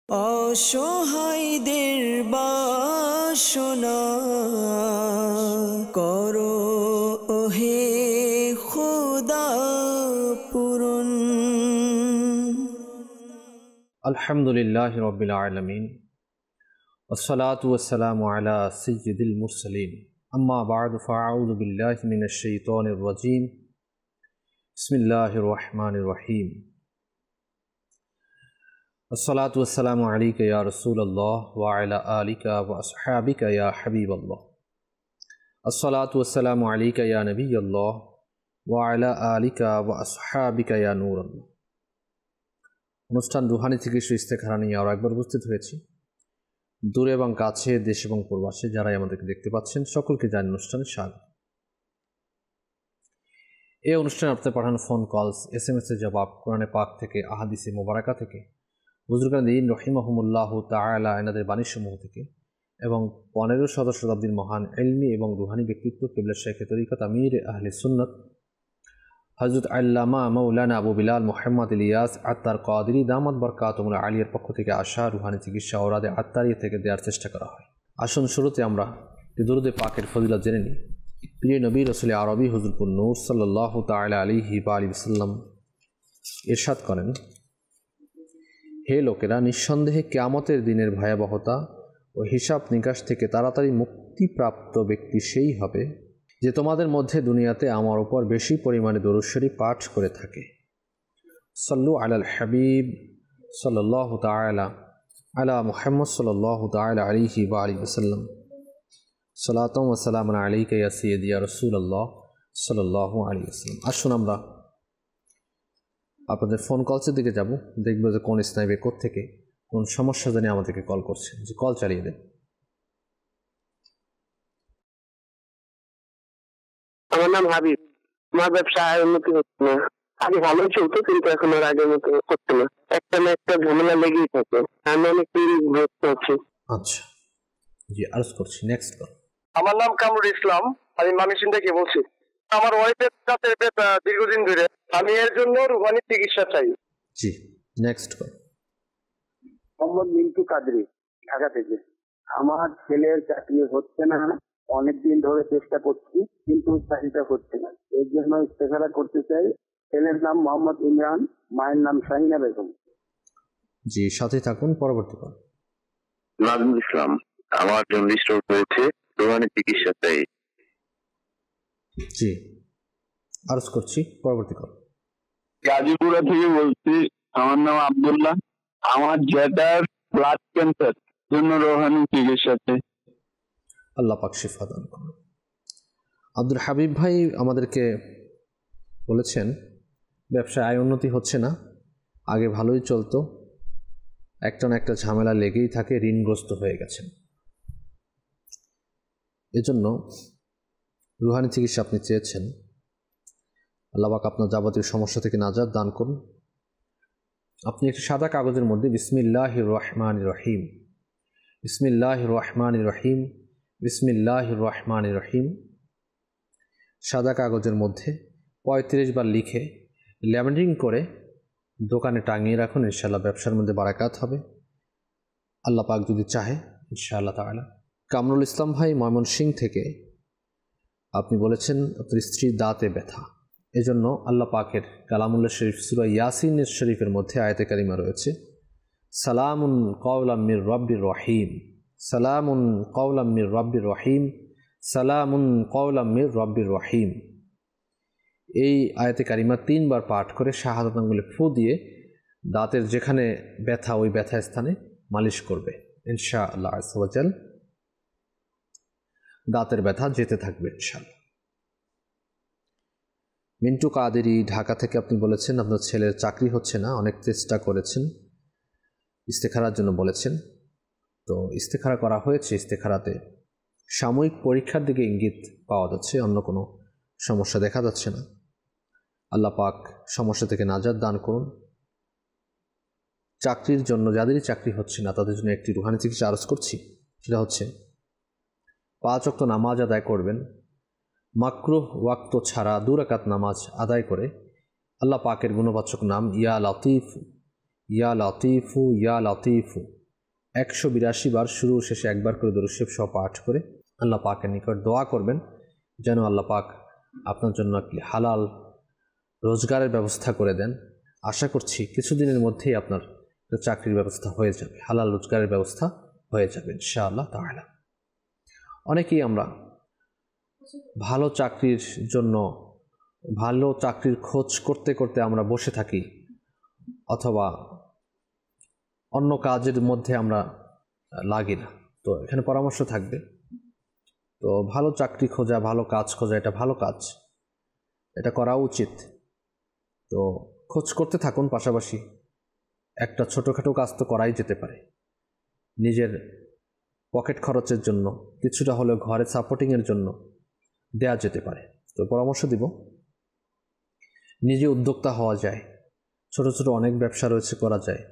অসহায়দের বাসনা করো ওহে খোদা পূরণ। আলহামদুলিল্লাহি রাব্বিল আলামিন ওয়াসসালাতু ওয়াসসালামু আলা সাইয়্যিদিল মুরসালিন আম্মা বা'দু ফাআউযু বিল্লাহি মিনাশ শাইতানির রাজীম বিসমিল্লাহির রহমানির রহিম আসসালাতু ওয়াসসালামু আলাইকা ইয়া রাসূলুল্লাহ ওয়া আলা আলিকা ওয়া আসহাবিকা ইয়া হাবিবাল্লাহ আসসালাতু ওয়াসসালামু আলাইকা ইয়া নবিয়াল্লাহ ওয়া আলা আলিকা ওয়া আসহাবিকা ইয়া নূরাল্লাহ। অনুষ্ঠান রুহানি চিকিৎসা ইস্তেখারা নিয়ে আরও একবার উপস্থিত হয়েছি। দূরে এবং কাছে, দেশ এবং প্রবাসে যারাই আমাদেরকে দেখতে পাচ্ছেন সকলকে জানাই অনুষ্ঠানে স্বাগত। এই অনুষ্ঠানে আপনাদের পাঠানো ফোন কলস, SMS এর জবাব, কোরআনে পাক থেকে, আহাদিসে মোবারাকা থেকে, বুজুর্গান রহিমাহুমুল্লাহ তাআলা এনাদের বাণীসমূহ থেকে এবং 15 শতাব্দীর মহান ইলমি এবং রুহানি ব্যক্তিত্ব কিবলা শাইখে তরিকত আমির আহলে সুন্নাত হযরত আল্লামা মাওলানা আবু বিলাল মুহাম্মদ ইলিয়াস আত্তার কাদেরী দামাত বরকাতুহুল আলিয়ার পক্ষ থেকে আসা রুহানি চিকিৎসা ওরাদে আত্তারিয়া থেকে দেওয়ার চেষ্টা করা হয়। আসুন শুরুতে আমরা দুরূদে পাকের ফজিলত জেনে নিই। প্রিয় নবী রাসূল আরবি হুজুরপুর নূর সাল্লাল্লাহু তাআলা আলাইহি ওয়া আলিহি ওয়াসাল্লাম ইরশাদ করেন, হে লোকেরা, নিঃসন্দেহে কিয়ামতের দিনের ভয়াবহতা ও হিসাব নিকাশ থেকে তাড়াতাড়ি মুক্তিপ্রাপ্ত ব্যক্তি সেই হবে যে তোমাদের মধ্যে দুনিয়াতে আমার উপর বেশি পরিমাণে দরুদ শরীফ পাঠ করে থাকে। সাল্লু আলাল হাবিব সাল্লাল্লাহু তাআলা আলা মুহাম্মদ সাল্লাল্লাহু তাআলা আলাইহি ওয়া আলিহি ওয়াসাল্লাম সালাতুম ওয়া সালামুন আলাইকা ইয়া সাইয়্যিদি ইয়া রাসূলুল্লাহ সাল্লাল্লাহু আলাইহি ওয়াসাল্লাম। আসুন আমরা আপনাদের ফোন কলসের দিকে যাব, দেখব যে কোন স্নাইবে কোত্থেকে কোন সমস্যা জানিয়ে আমাদেরকে কল করছে। যে কল চালিয়ে দেন। আমার নাম হাবিব। আমার ব্যবসা উন্নতি হচ্ছে না। আগে ভালো চলতো, কিন্তু এখন আর আগের মতো হচ্ছে না। একটা না একটা ঝামেলা লেগেই থাকে। আমি অনেক বিরক্ত হচ্ছি। আচ্ছা, জি আরজ করছি। Next call. আমার নাম কামরুল ইসলাম, আমি মামিসিং থেকে বলছি। আমার ওয়াইফের সাথে দীর্ঘদিন ধরে, আমি এর জন্য রুহানি চিকিৎসা চাই। জি নেক্সট কল। মোহাম্মদ মিন্টু কাদরি, ঢাকা থেকে। আমার ছেলের চাকরি হচ্ছে না, অনেকদিন ধরে চেষ্টা করছি, কিন্তু চাকরিটা হচ্ছে না। এর জন্য ইস্তেখারা করতে চাই। ছেলের নাম মোহাম্মদ ইমরান, মায়ের নাম শাহিনা বেগম। জি সাথে থাকুন। পরবর্তী কল। নাজমুল ইসলাম, আমার জন্ডিস রোগ হয়েছে, রুহানি চিকিৎসা চাই। জি আরজ করছি। পরবর্তী কল। গাজীপুরা থেকে বলছি, আমার নাম আব্দুল্লাহ। আমার জ্যাঠার ব্লাড ক্যান্সার, জন্য রুহানি চিকিৎসা চাই। আল্লাহ পাক শিফা দান করুন। আব্দুল হাবিব ভাই আমাদেরকে বলেছেন ব্যবসায় আয় উন্নতি হচ্ছে না, আগে ভালোই চলতো, একটা না একটা ঝামেলা লেগেই থাকে, ঋণগ্রস্ত হয়ে গেছেন। এজন্য রুহানি চিকিৎসা আপনি চেয়েছেন। আল্লাহ পাক আপনার যাবতীয় সমস্যা থেকে নাজাত দান করুন। আপনি একটি সাদা কাগজের মধ্যে বিসমিল্লাহির রহমানির রহিম, বিসমিল্লাহির রহমানির রহিম, বিসমিল্লাহির রহমানির রহিম সাদা কাগজের মধ্যে 35 বার লিখে ল্যামিনেটিং করে দোকানে টাঙিয়ে রাখুন। ইনশাআল্লাহ ব্যবসার মধ্যে বারাকাত হবে, আল্লাহ পাক যদি চাহে ইনশাআল্লাহ তাআলা। কামরুল ইসলাম ভাই ময়মনসিংহ থেকে আপনি বলেছেন আপনার স্ত্রীর দাঁতে ব্যথা, এজন্য আল্লাহ পাকের কালামুল্লাহ শরীফ সূরা ইয়াসিনের শরীফের মধ্যে আয়াতে কারিমা রয়েছে, সালামুন কাওলাম মির রব্বির রহিম, সালামুন কাওলাম মির রব্বির রহিম, সালামুন কাওলাম মির রব্বির রহিম। এই আয়াতে কারিমা 3 বার পাঠ করে শাহাদাত আঙ্গুলে ফু দিয়ে দাঁতের যেখানে ব্যথা ওই ব্যথা স্থানে মালিশ করবে। ইনশাআল্লাহ আযza ওয়া জাল দাঁতের ব্যথা যেতে থাকবে ইনশাআল্লাহ। মিন্টু কাদেরী, ঢাকা থেকে আপনি বলেছেন আপনার ছেলের চাকরি হচ্ছে না, অনেক চেষ্টা করেছেন, ইস্তেখারার জন্য বলেছেন। তো ইস্তেখারা করা হয়েছে, ইস্তেখারাতে সাময়িক পরীক্ষার দিকে ইঙ্গিত পাওয়া যাচ্ছে, অন্য কোনো সমস্যা দেখা যাচ্ছে না। আল্লাহ পাক সমস্যা থেকে নাজাত দান করুন। চাকরির জন্য যাদেরই চাকরি হচ্ছে না তাদের জন্য একটি রুহানি চিকিৎসা আরজ করছি। সেটা হচ্ছে 5 ওয়াক্ত নামাজ আদায় করবেন, মাকরুহ ওয়াক্ত ছাড়া 2 রাকাত নামাজ আদায় করে আল্লাহ পাকের গুণবাচক নাম ইয়া লতিফ, ইয়া লতিফু, ইয়া লতিফু 182 বার শুরু শেষে একবার করে দরুদ শরীফ সহ পাঠ করে আল্লাহ পাকের নিকট দোয়া করবেন যেন আল্লাহ পাক আপনার জন্য একটি হালাল রোজগারের ব্যবস্থা করে দেন। আশা করছি কিছুদিনের মধ্যেই আপনার চাকরির ব্যবস্থা হয়ে যাবে, হালাল রোজগারের ব্যবস্থা হয়ে যাবে ইনশাআল্লাহ তাআলা। অনেকেই আমরা ভালো চাকরির জন্য ভালো চাকরির খোঁজ করতে করতে আমরা বসে থাকি, অথবা অন্য কাজের মধ্যে আমরা লাগি না। তো এখানে পরামর্শ থাকবে, তো ভালো চাকরি খোঁজা, ভালো কাজ খোঁজা এটা ভালো কাজ, এটা করা উচিত। তো খোঁজ করতে থাকুন, পাশাপাশি একটা ছোটোখাটো কাজ তো করাই যেতে পারে। নিজের পকেট খরচের জন্য, কিছুটা হলেও ঘরে সাপোর্টিংয়ের জন্য দেয়া যেতে পারে। তো পরামর্শ দিব, নিজে উদ্যোক্তা হওয়া যায়, ছোট ছোট অনেক ব্যবসা রয়েছে করা যায়।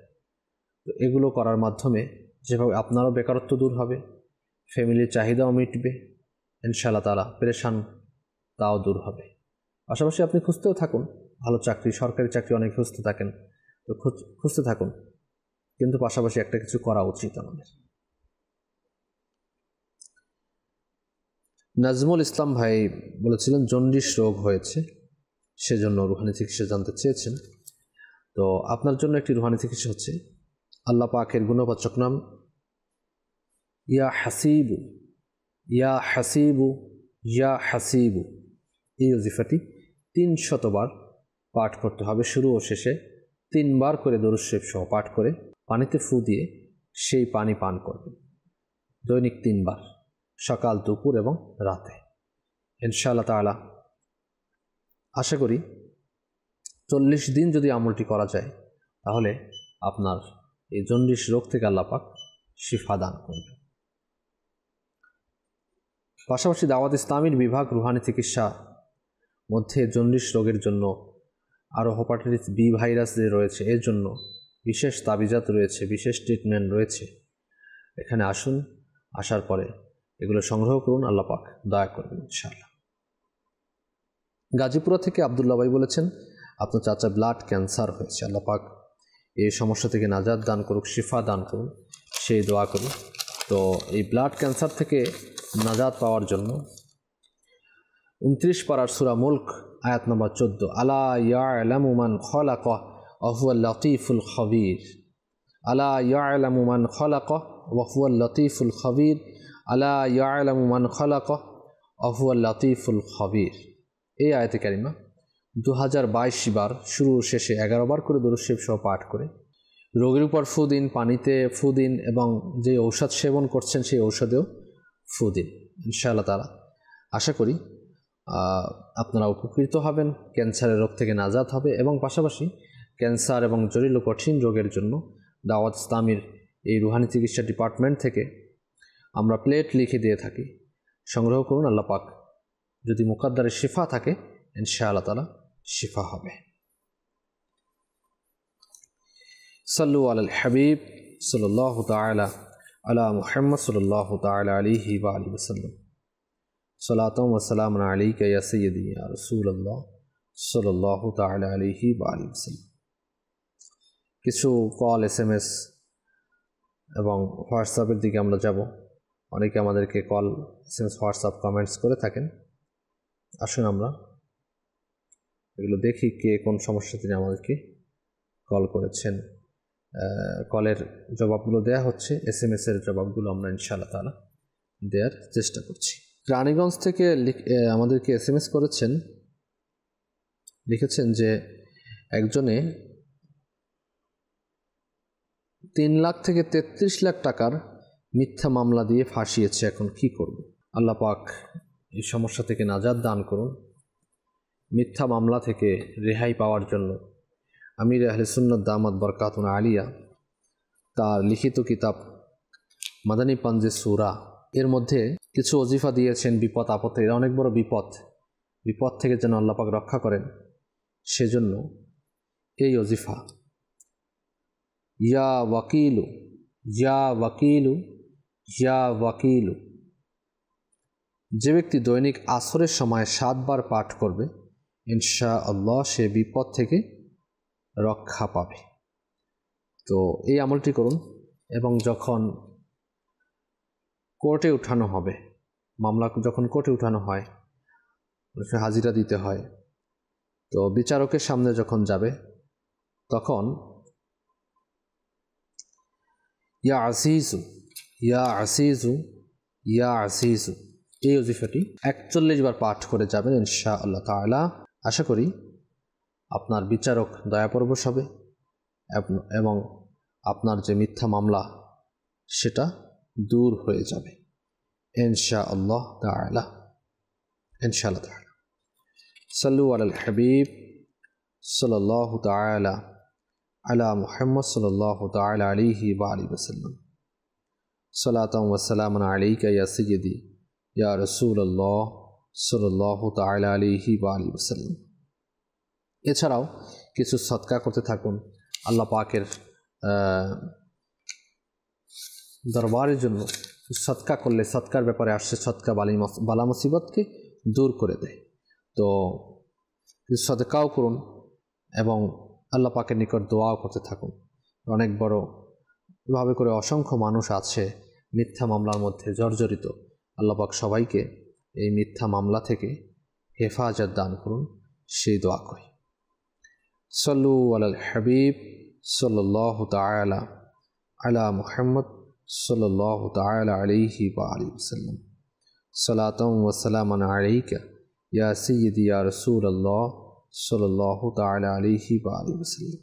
তো এগুলো করার মাধ্যমে যেভাবে আপনারও বেকারত্ব দূর হবে, ফ্যামিলির চাহিদাও মিটবে ইনশাআল্লাহ তাআলা, পেরেশান তাও দূর হবে। পাশাপাশি আপনি খুঁজতেও থাকুন ভালো চাকরি, সরকারি চাকরি অনেক খুঁজতে থাকেন, তো খুঁজতে থাকুন, কিন্তু পাশাপাশি একটা কিছু করা উচিত আমাদের। নাজমুল ইসলাম ভাই বলেছিলেন জন্ডিস রোগ হয়েছে, সেজন্য রুহানি চিকিৎসা জানতে চেয়েছেন। তো আপনার জন্য একটি রুহানি চিকিৎসা হচ্ছে আল্লাহ পাকের গুণবাচক নাম ইয়া হাসিবু, ইয়া হাসিবু, ইয়া হাসিবু। এই ওজিফাটি 300 বার পাঠ করতে হবে, শুরু ও শেষে 3 বার করে দরুদ শরীফ সহ পাঠ করে পানিতে ফু দিয়ে সেই পানি পান করবেন দৈনিক 3 বার, সকাল, দুপুর এবং রাতে ইনশাআল্লাহ তাআলা। আশা করি 40 দিন যদি আমলটি করা যায় তাহলে আপনার এই জন্ডিস রোগ থেকে আল্লাহ পাক শিফা দান করবে। পাশাপাশি দাওয়াত ইসলামীর বিভাগ রুহানি চিকিৎসা মধ্যে জন্ডিস রোগের জন্য আরও হেপাটাইটিস বি ভাইরাস যে রয়েছে এর জন্য বিশেষ তাবিজাত রয়েছে, বিশেষ ট্রিটমেন্ট রয়েছে। এখানে আসুন, আসার পরে এগুলো সংগ্রহ করুন, আল্লাহ পাক দয়া করবেন ইনশাআল্লাহ। গাজীপুরা থেকে আবদুল্লাহ ভাই বলেছেন আপনার চাচা ব্লাড ক্যান্সার হয়েছে, আল্লাহ পাক এই সমস্যা থেকে নাজাত দান করুক, শিফা দান করুন, সেই দোয়া করি। তো এই ব্লাড ক্যান্সার থেকে নাজাত পাওয়ার জন্য 29 পারার সূরা মুলক আয়াত নম্বর 14, আলা ইয়ালামু মান খালাকা ওয়া হুয়াল লাতীফুল খাবীর, আলা ইয়ালামু মান খালাকা ওয়া হুয়াল লাতীফুল খাবীর, আলা ইয়ালামু মান খালাকা ওয়া হুয়াল লাতীফুল খাবীর। এই আয়াতে কারিমা 2022 বার শুরু শেষে 11 বার করে দরুদ শরীফ সহ পাঠ করে রোগীর উপর ফু দিন, পানিতে ফু দিন, এবং যে ঔষধ সেবন করছেন সেই ঔষধেও ফু দিন ইনশাআল্লাহ তাআলা। আশা করি আপনারা উপকৃত হবেন, ক্যান্সারের রোগ থেকে নাজাত হবে, এবং পাশাপাশি ক্যান্সার এবং জটিল ও কঠিন রোগের জন্য দাওয়াত ইসলামীর এই রুহানি চিকিৎসা ডিপার্টমেন্ট থেকে আমরা প্লেট লিখে দিয়ে থাকি, সংগ্রহ করুন। আল্লাহ পাক যদি মুকাদ্দারে শিফা থাকে ইনশাআল্লাহ তাআলা শিফা হবে। সাল্লু আলাল হাবিব সাল্লাল্লাহু তাআলা আলা মুহাম্মদ সাল্লাল্লাহু তাআলা আলাইহি ওয়া আলিহি ওয়াসাল্লাম। সালাতুম ওয়া সালামুন আলাইকা ইয়া সাইয়্যিদি ইয়া রাসূলুল্লাহ সাল্লাল্লাহু তাআলা আলাইহি ওয়া আলিহি ওয়াসাল্লাম। কিছু কল, SMS এবং হোয়াটসঅ্যাপের দিকে আমরা যাব। অনেকে আমাদেরকে কল, SMS, হোয়াটসঅ্যাপ কমেন্টস করে থাকেন। আসুন আমরা এগুলো দেখি কে কোন সমস্যা তিনি আমাদেরকে কল করেছেন। কলের জবাবগুলো দেয়া হচ্ছে, SMS এর জবাবগুলো আমরা ইনশাআল্লাহ তাআলা দেওয়ার চেষ্টা করছি। রানীগঞ্জ থেকে আমাদেরকে SMS করেছেন, লিখেছেন যে একজনে 3 লাখ থেকে 33 লাখ টাকার মিথ্যা মামলা দিয়ে ফাঁসিয়েছে, এখন কি করব? আল্লাহ পাক এই সমস্যা থেকে নাজাত দান করুন। মিথ্যা মামলা থেকে রেহাই পাওয়ার জন্য আমির আহলে সুন্নাত দামাত বরকাতুন আলিয়া তার লিখিত কিতাব মাদানী পাঞ্জে সূরা এর মধ্যে কিছু ওজিফা দিয়েছেন বিপদ আপদে। এর অনেক বড় বিপদ থেকে যেন আল্লাহ পাক রক্ষা করেন, সেজন্য এই ওজিফা ইয়া ওয়াকিলু, ইয়া ওয়াকিলু, ইয়া ওয়াকিলু, যে ব্যক্তি দৈনিক আসরের সময় 7 বার পাঠ করবে ইনশাআল্লাহ সে বিপদ থেকে রক্ষা পাবে। তো এই আমলটি করুন, এবং যখন কোর্টে উঠানো হবে, মামলা যখন কোর্টে উঠানো হয়, হাজিরা দিতে হয়, তো বিচারকের সামনে যখন যাবে তখন ইয়া আসিজু ইয়া আসিজু ইয়া আসিজু এই ওজিফাটি 41 বার পাঠ করে যাবেন ইনশাআল্লাহ তাআলা। আশা করি আপনার বিচারক দয়াপরবশ হবে এবং আপনার যে মিথ্যা মামলা সেটা দূর হয়ে যাবে ইনশাআল্লাহ তাআলা। ইনশাআল্লাহ তাআলা। সাল্লু আলাল হাবিব সাল্লাল্লাহু তাআলা আলা মুহাম্মদ সাল্লাল্লাহু তাআলা আলাইহি ওয়া আলিহি ওয়াসাল্লাম। সালাতাম ওয়া সালামান আলাইকা ইয়া সাইয়্যিদি ইয়া রাসূলুল্লাহ সাল্লাল্লাহু তাআলা আলাইহি ওয়া আলিহি ওয়াসাল্লাম। এছাড়াও কিছু সদকা করতে থাকুন। আল্লাহ পাকের দরবারের জন্য সদকা করলে, সদকার ব্যাপারে আসছে সদকা বালা মুসিবতকে দূর করে দেয়। তো কিছু সদকাও করুন এবং আল্লাহ পাকের নিকট দোয়াও করতে থাকুন। অনেক বড় এভাবে করে অসংখ্য মানুষ আছে মিথ্যা মামলার মধ্যে জর্জরিত। আল্লাহ পাক সবাইকে এই মিথ্যা মামলা থেকে হেফাজত দান করুন, সেই দোয়া করি। সাল্লু আলাল হাবিব সাল্লাল্লাহু তাআলা আলা মুহাম্মদ সাল্লাল্লাহু তাআলা আলাইহি ওয়া আলিহি ওয়াসাল্লাম। সালাতাম ওয়া সালামান আলাইকা ইয়া সাইয়্যিদি ইয়া রাসূলুল্লাহ সাল্লাল্লাহু তাআলা আলাইহি ওয়া আলিহি ওয়াসাল্লাম।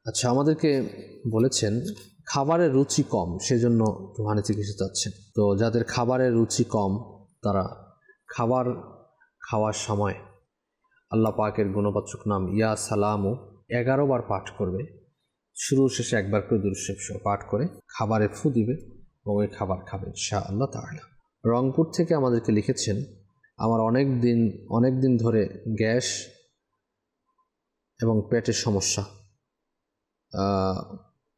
আচ্ছা, আমাদেরকে বলেছেন খাবারের রুচি কম, সেজন্য রুহানি চিকিৎসা চাচ্ছেন। তো যাদের খাবারের রুচি কম তারা খাবার খাওয়ার সময় আল্লাহ পাকের গুণবাচক নাম ইয়া সালামু 11 বার পাঠ করবে। শুরু শেষে একবার করে দুরূদ শরীফ পাঠ করে খাবারে ফু দিবে এবং ওই খাবার খাবে ইনশাআল্লাহ তাআলা। রংপুর থেকে আমাদেরকে লিখেছেন, আমার অনেক দিন ধরে গ্যাস এবং পেটের সমস্যা,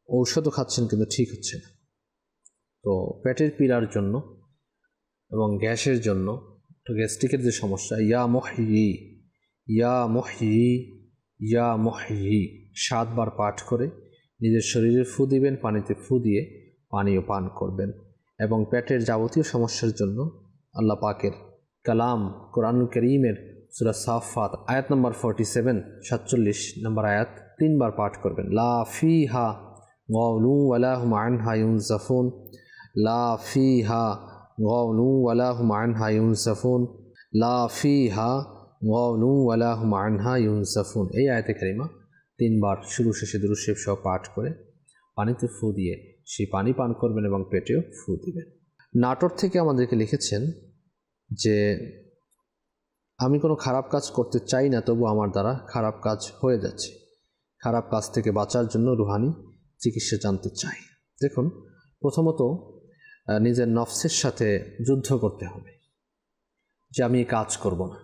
ঔষধও খাচ্ছেন কিন্তু ঠিক হচ্ছে না। তো পেটের পীড়ার জন্য এবং গ্যাসের জন্য, তো গ্যাস্ট্রিকের যে সমস্যা, ইয়া মুহয়ি ইয়া মুহয়ি ইয়া মুহয়ি 7 বার পাঠ করে নিজের শরীরে ফু দিবেন, পানিতে ফু দিয়ে পানীয় পান করবেন। এবং পেটের যাবতীয় সমস্যার জন্য আল্লাহ পাকের কালাম কোরআনুল কারীমের সূরা সাফফাত আয়াত নম্বর 47 নম্বর আয়াত 3 বার পাঠ করবেন। লা ফিহা গাউলু ওয়ালা হুম আনহা ইউনজাফুন, লা ফিহা গাউলু ওয়ালা হুম আনহা ইউনজাফুন, লা ফিহা গাউলু ওয়ালা হুম আনহা ইউনজাফুন। এই আয়াতে কারিমা 3 বার শুরু শেষে দুরূদ শরীফ সহ পাঠ করে পানিতে ফু দিয়ে সেই পানি পান করবেন এবং পেটেও ফু দিবেন। নাটোর থেকে আমাদেরকে লিখেছেন যে আমি কোনো খারাপ কাজ করতে চাই না, তবু আমার দ্বারা খারাপ কাজ হয়ে যাচ্ছে। খারাপ কাজ থেকে বাঁচার জন্য রুহানি চিকিৎসা জানতে চাই। দেখুন, প্রথমত নিজের নফসের সাথে যুদ্ধ করতে হবে যে আমি এই কাজ করব না।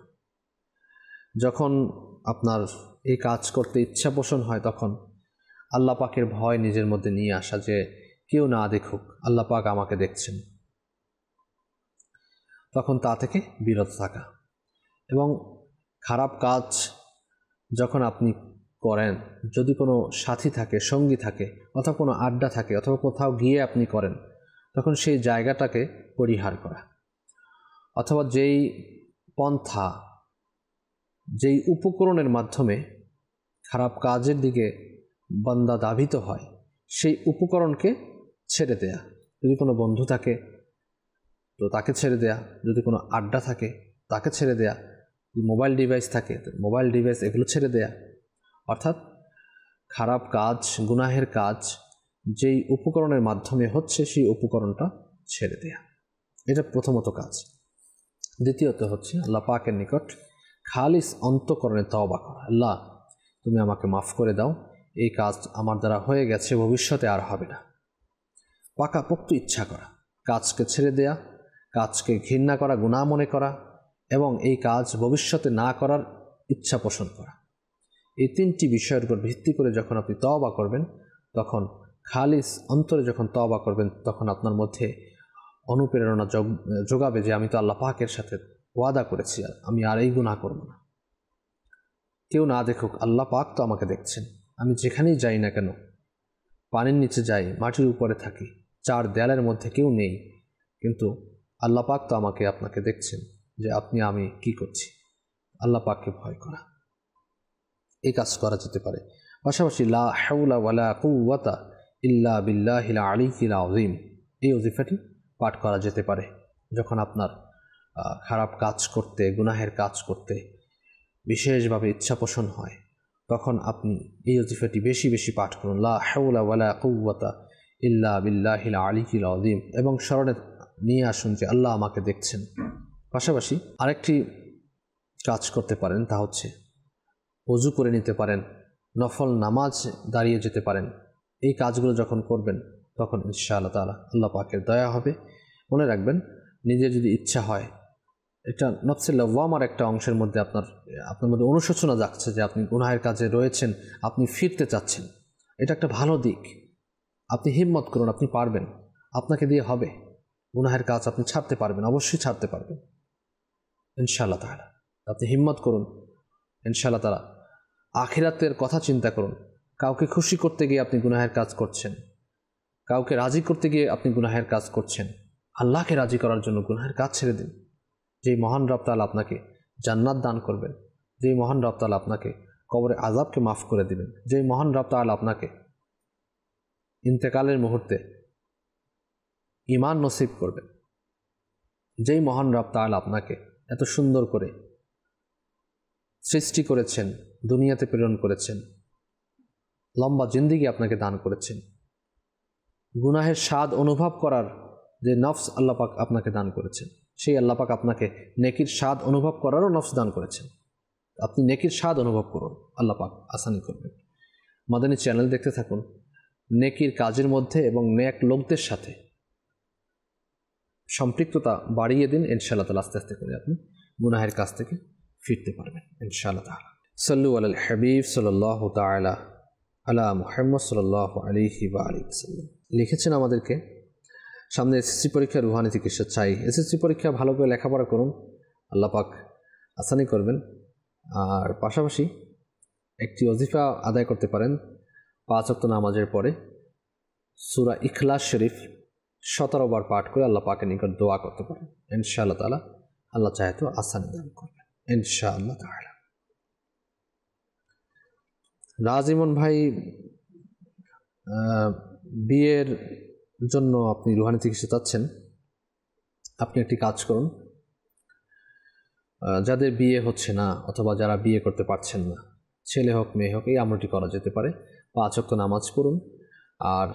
যখন আপনার এই কাজ করতে ইচ্ছা পোষণ হয় তখন আল্লাহ পাকের ভয় নিজের মধ্যে নিয়ে আসা, যে কেউ না দেখুক, আল্লাহ পাক আমাকে দেখছেন, তখন তা থেকে বিরত থাকা। এবং খারাপ কাজ যখন আপনি করেন, যদি কোনো সাথী থাকে, সঙ্গী থাকে, অথবা কোনো আড্ডা থাকে, অথবা কোথাও গিয়ে আপনি করেন, তখন সেই জায়গাটাকে পরিহার করা, অথবা যেই পন্থা, যেই উপকরণের মাধ্যমে খারাপ কাজের দিকে বান্দা ধাবিত হয়, সেই উপকরণকে ছেড়ে দেয়া। যদি কোনো বন্ধু থাকে তো তাকে ছেড়ে দেয়া, যদি কোনো আড্ডা থাকে তাকে ছেড়ে দেয়া, যদি মোবাইল ডিভাইস থাকে মোবাইল ডিভাইস এগুলো ছেড়ে দেয়া। অর্থাৎ খারাপ কাজ, গুনাহের কাজ যেই উপকরণের মাধ্যমে হচ্ছে সেই উপকরণটা ছেড়ে দেয়া, এটা প্রথমত কাজ। দ্বিতীয়ত হচ্ছে আল্লাহ পাকের নিকট খালিস অন্তঃকরণে তওবা করা। আল্লাহ, তুমি আমাকে মাফ করে দাও, এই কাজ আমার দ্বারা হয়ে গেছে, ভবিষ্যতে আর হবে না। পাকাপোক্ত ইচ্ছা করা, কাজকে ছেড়ে দেয়া, কাজকে ঘৃণা করা, গুনাহ মনে করা, এবং এই কাজ ভবিষ্যতে না করার ইচ্ছা পোষণ করা। এই 3টি বিষয়ের উপর ভিত্তি করে যখন আপনি তওবা করবেন, তখন খালিস অন্তরে যখন তওবা করবেন, তখন আপনার মধ্যে অনুপ্রেরণা যোগাবে যে আমি তো আল্লাহ পাকের সাথে ওয়াদা করেছি, আমি আর এই গুনাহ করব না। কেউ না দেখুক, আল্লাহ পাক তো আমাকে দেখছেন, আমি যেখানেই যাই না কেন পানির নিচে যাই, মাটির উপরে থাকি, চার দেয়ালের মধ্যে কেউ নেই, কিন্তু আল্লাহ পাক তো আমাকে আপনাকে দেখছেন যে আপনি আমি কি করছি। আল্লাহ পাককে ভয় করা, এই কাজ করা যেতে পারে। পাশাপাশি লা হাওলা ওয়ালা কুওয়াতা ইল্লা বিল্লাহিল আলিয়্যিল আযীম, এই ওজিফাটি পাঠ করা যেতে পারে যখন আপনার খারাপ কাজ করতে, গুনাহের কাজ করতে বিশেষভাবে ইচ্ছা পোষণ হয়, তখন আপনি এই ওজিফাটি বেশি বেশি পাঠ করুন, লা হাওলা ওয়ালা কুওয়াতা ইল্লা বিল্লাহিল আলিয়্যিল আযীম, এবং স্মরণে নিয়ে আসুন যে আল্লাহ আমাকে দেখছেন। পাশাপাশি আরেকটি কাজ করতে পারেন, তা হচ্ছে ওযু করে নিতে পারেন, নফল নামাজ দাঁড়িয়ে যেতে পারেন। এই কাজগুলো যখন করবেন তখন ইনশাআল্লাহ তাআলা আল্লাহ পাকের দয়া হবে। মনে রাখবেন, নিজের যদি ইচ্ছা হয়, এটা নফসে লওয়ামার একটা অংশের মধ্যে আপনার মধ্যে অনুশোচনা জাগছে যে আপনি গুনাহের কাজে রয়েছেন, আপনি ফিরতে চাচ্ছেন, এটা একটা ভালো দিক। আপনি হিম্মত করুন, আপনি পারবেন, আপনাকে দিয়ে হবে। গুনাহের কাজ আপনি ছাড়তে পারবেন, অবশ্যই ছাড়তে পারবেন ইনশাআল্লাহ তাআলা। আপনি হিম্মত করুন ইনশাআল্লাহ তাআলা। আখিরাতের কথা চিন্তা করুন। কাউকে খুশি করতে গিয়ে আপনি গুনাহের কাজ করছেন, কাউকে রাজি করতে গিয়ে আপনি গুনাহের কাজ করছেন। আল্লাহকে রাজি করার জন্য গুনাহের কাজ ছেড়ে দিন। যেই মহান রব তাআলা আপনাকে জান্নাত দান করবেন, যেই মহান রব তাআলা আপনাকে কবরে আযাবকে মাফ করে দিবেন, যেই মহান রব তাআলা আপনাকে ইন্তেকালের মুহূর্তে ঈমান নসিব করবেন, যেই মহান রব তাআলা আপনাকে এত সুন্দর করে সৃষ্টি করেছেন, দুনিয়াতে প্রেরণ করেছেন, লম্বা জিন্দেগি আপনাকে দান করেছেন, গুনাহের স্বাদ অনুভব করার যে নফস আল্লাহ পাক আপনাকে দান করেছেন, সেই আল্লাহ পাক আপনাকে নেকির স্বাদ অনুভব করারও নফস দান করেছেন। আপনি নেকির স্বাদ অনুভব করুন, আল্লাহ পাক আসানি করবেন। মাদানী চ্যানেল দেখতে থাকুন, নেকির কাজের মধ্যে এবং নেক লোকদের সাথে সম্পৃক্ততা বাড়িয়ে দিন। ইনশাআল্লাহ তাআলা আস্তে আস্তে করে আপনি গুনাহের কাজ থেকে ফিরতে পারবেন ইনশাআল্লাহ তাআলা। সাল্লু আলাল হাবিব সাল্লাল্লাহু তাআলা আলা মুহাম্মদ সাল্লাল্লাহু আলাইহি ওয়া আলিহি ওয়াসাল্লাম। লিখেছেন আমাদেরকে, সামনে এসএসসি পরীক্ষা, রুহানি চিকিৎসা চাই। এসএসসি পরীক্ষা ভালো করে লেখাপড়া করুন, আল্লাহ পাক আসানি করবেন। আর পাশাপাশি একটি ওজিফা আদায় করতে পারেন 5 ওয়াক্ত নামাজের পরে সূরা ইখলাস শরীফ 17 বার পাঠ করে আল্লাহ পাকের নিকট দোয়া করতে পারেন। ইনশাআল্লাহ তাআলা আল্লাহ চাহে তো আসানি দান করবেন ইনশাআল্লাহ তাআলা। রাজিমন ভাই, বিয়ের জন্য আপনি রুহানি চিকিৎসা চাচ্ছেন। আপনি একটি কাজ করুন, যাদের বিয়ে হচ্ছে না অথবা যারা বিয়ে করতে পারছেন না, ছেলে হোক মেয়ে হোক, এই আমলটি করা যেতে পারে। 5 ওয়াক্ত নামাজ পড়ুন, আর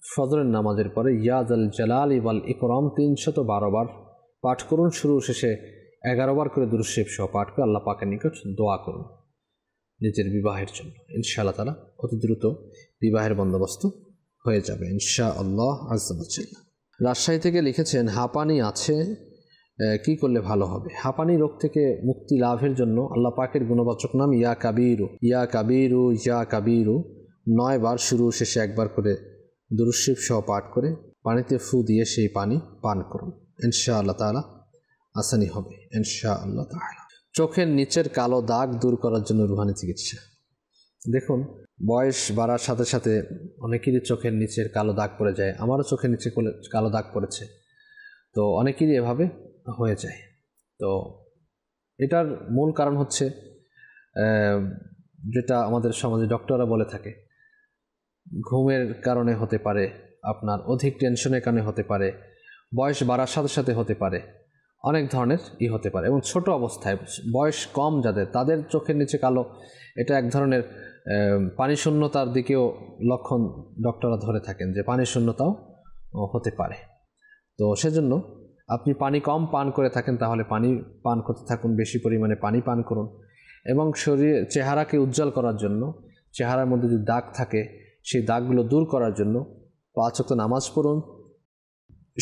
ফজরের নামাজের পরে ইয়া জাল জালালি ওয়াল ইকরাম 312 বার পাঠ করুন। শুরু শেষে 11 বার করে দুরূদ শরীফ সহ পাঠ করে আল্লাহ পাকের নিকট দোয়া করুন নিজের বিবাহের জন্য। ইনশাআল্লাহ তাআলা অতি দ্রুত বিবাহের বন্দোবস্ত হয়ে যাবে ইনশাআল্লাহ আযজা ওয়া জাল্লা। রাজশাহী থেকে লিখেছেন, হাঁপানি আছে, কি করলে ভালো হবে? হাঁপানি রোগ থেকে মুক্তি লাভের জন্য আল্লাহ পাকের গুণবাচক নাম ইয়া কাবীরু ইয়া কাবীরু ইয়া কাবীরু 9 বার শুরু শেষে 1 বার করে দুরূদ শরীফ সহ পাঠ করে পানিতে ফু দিয়ে সেই পানি পান করুন। ইনশাআল্লাহ তাআলা আসানি হবে ইনশাআল্লাহ তাআলা। চোখের নিচের কালো দাগ দূর করার জন্য রুহানি চিকিৎসা। দেখুন, বয়স বাড়ার সাথে সাথে অনেকেরই চোখের নিচের কালো দাগ পড়ে যায়। আমারও চোখের নিচে কালো দাগ পড়েছে, তো অনেকেরই এভাবে হয়ে যায়। তো এটার মূল কারণ হচ্ছে যেটা আমাদের সমাজে ডক্টররা বলে থাকে, ঘুমের কারণে হতে পারে, আপনার অধিক টেনশনের কারণে হতে পারে, বয়স বাড়ার সাথে সাথে হতে পারে, অনেক ধরনের হতে পারে। এবং ছোট অবস্থায় বয়স কম যাদের, তাদের চোখের নিচে কালো, এটা এক ধরনের পানি শূন্যতার দিকেও লক্ষণ ডক্টররা ধরে থাকেন যে পানি শূন্যতাও হতে পারে। তো সেজন্য আপনি পানি কম পান করে থাকেন, তাহলে পানি পান করতে থাকুন, বেশি পরিমাণে পানি পান করুন। এবং চেহারাকে উজ্জ্বল করার জন্য, চেহারার মধ্যে যদি দাগ থাকে সেই দাগগুলো দূর করার জন্য 5 ওয়াক্ত নামাজ পড়ুন,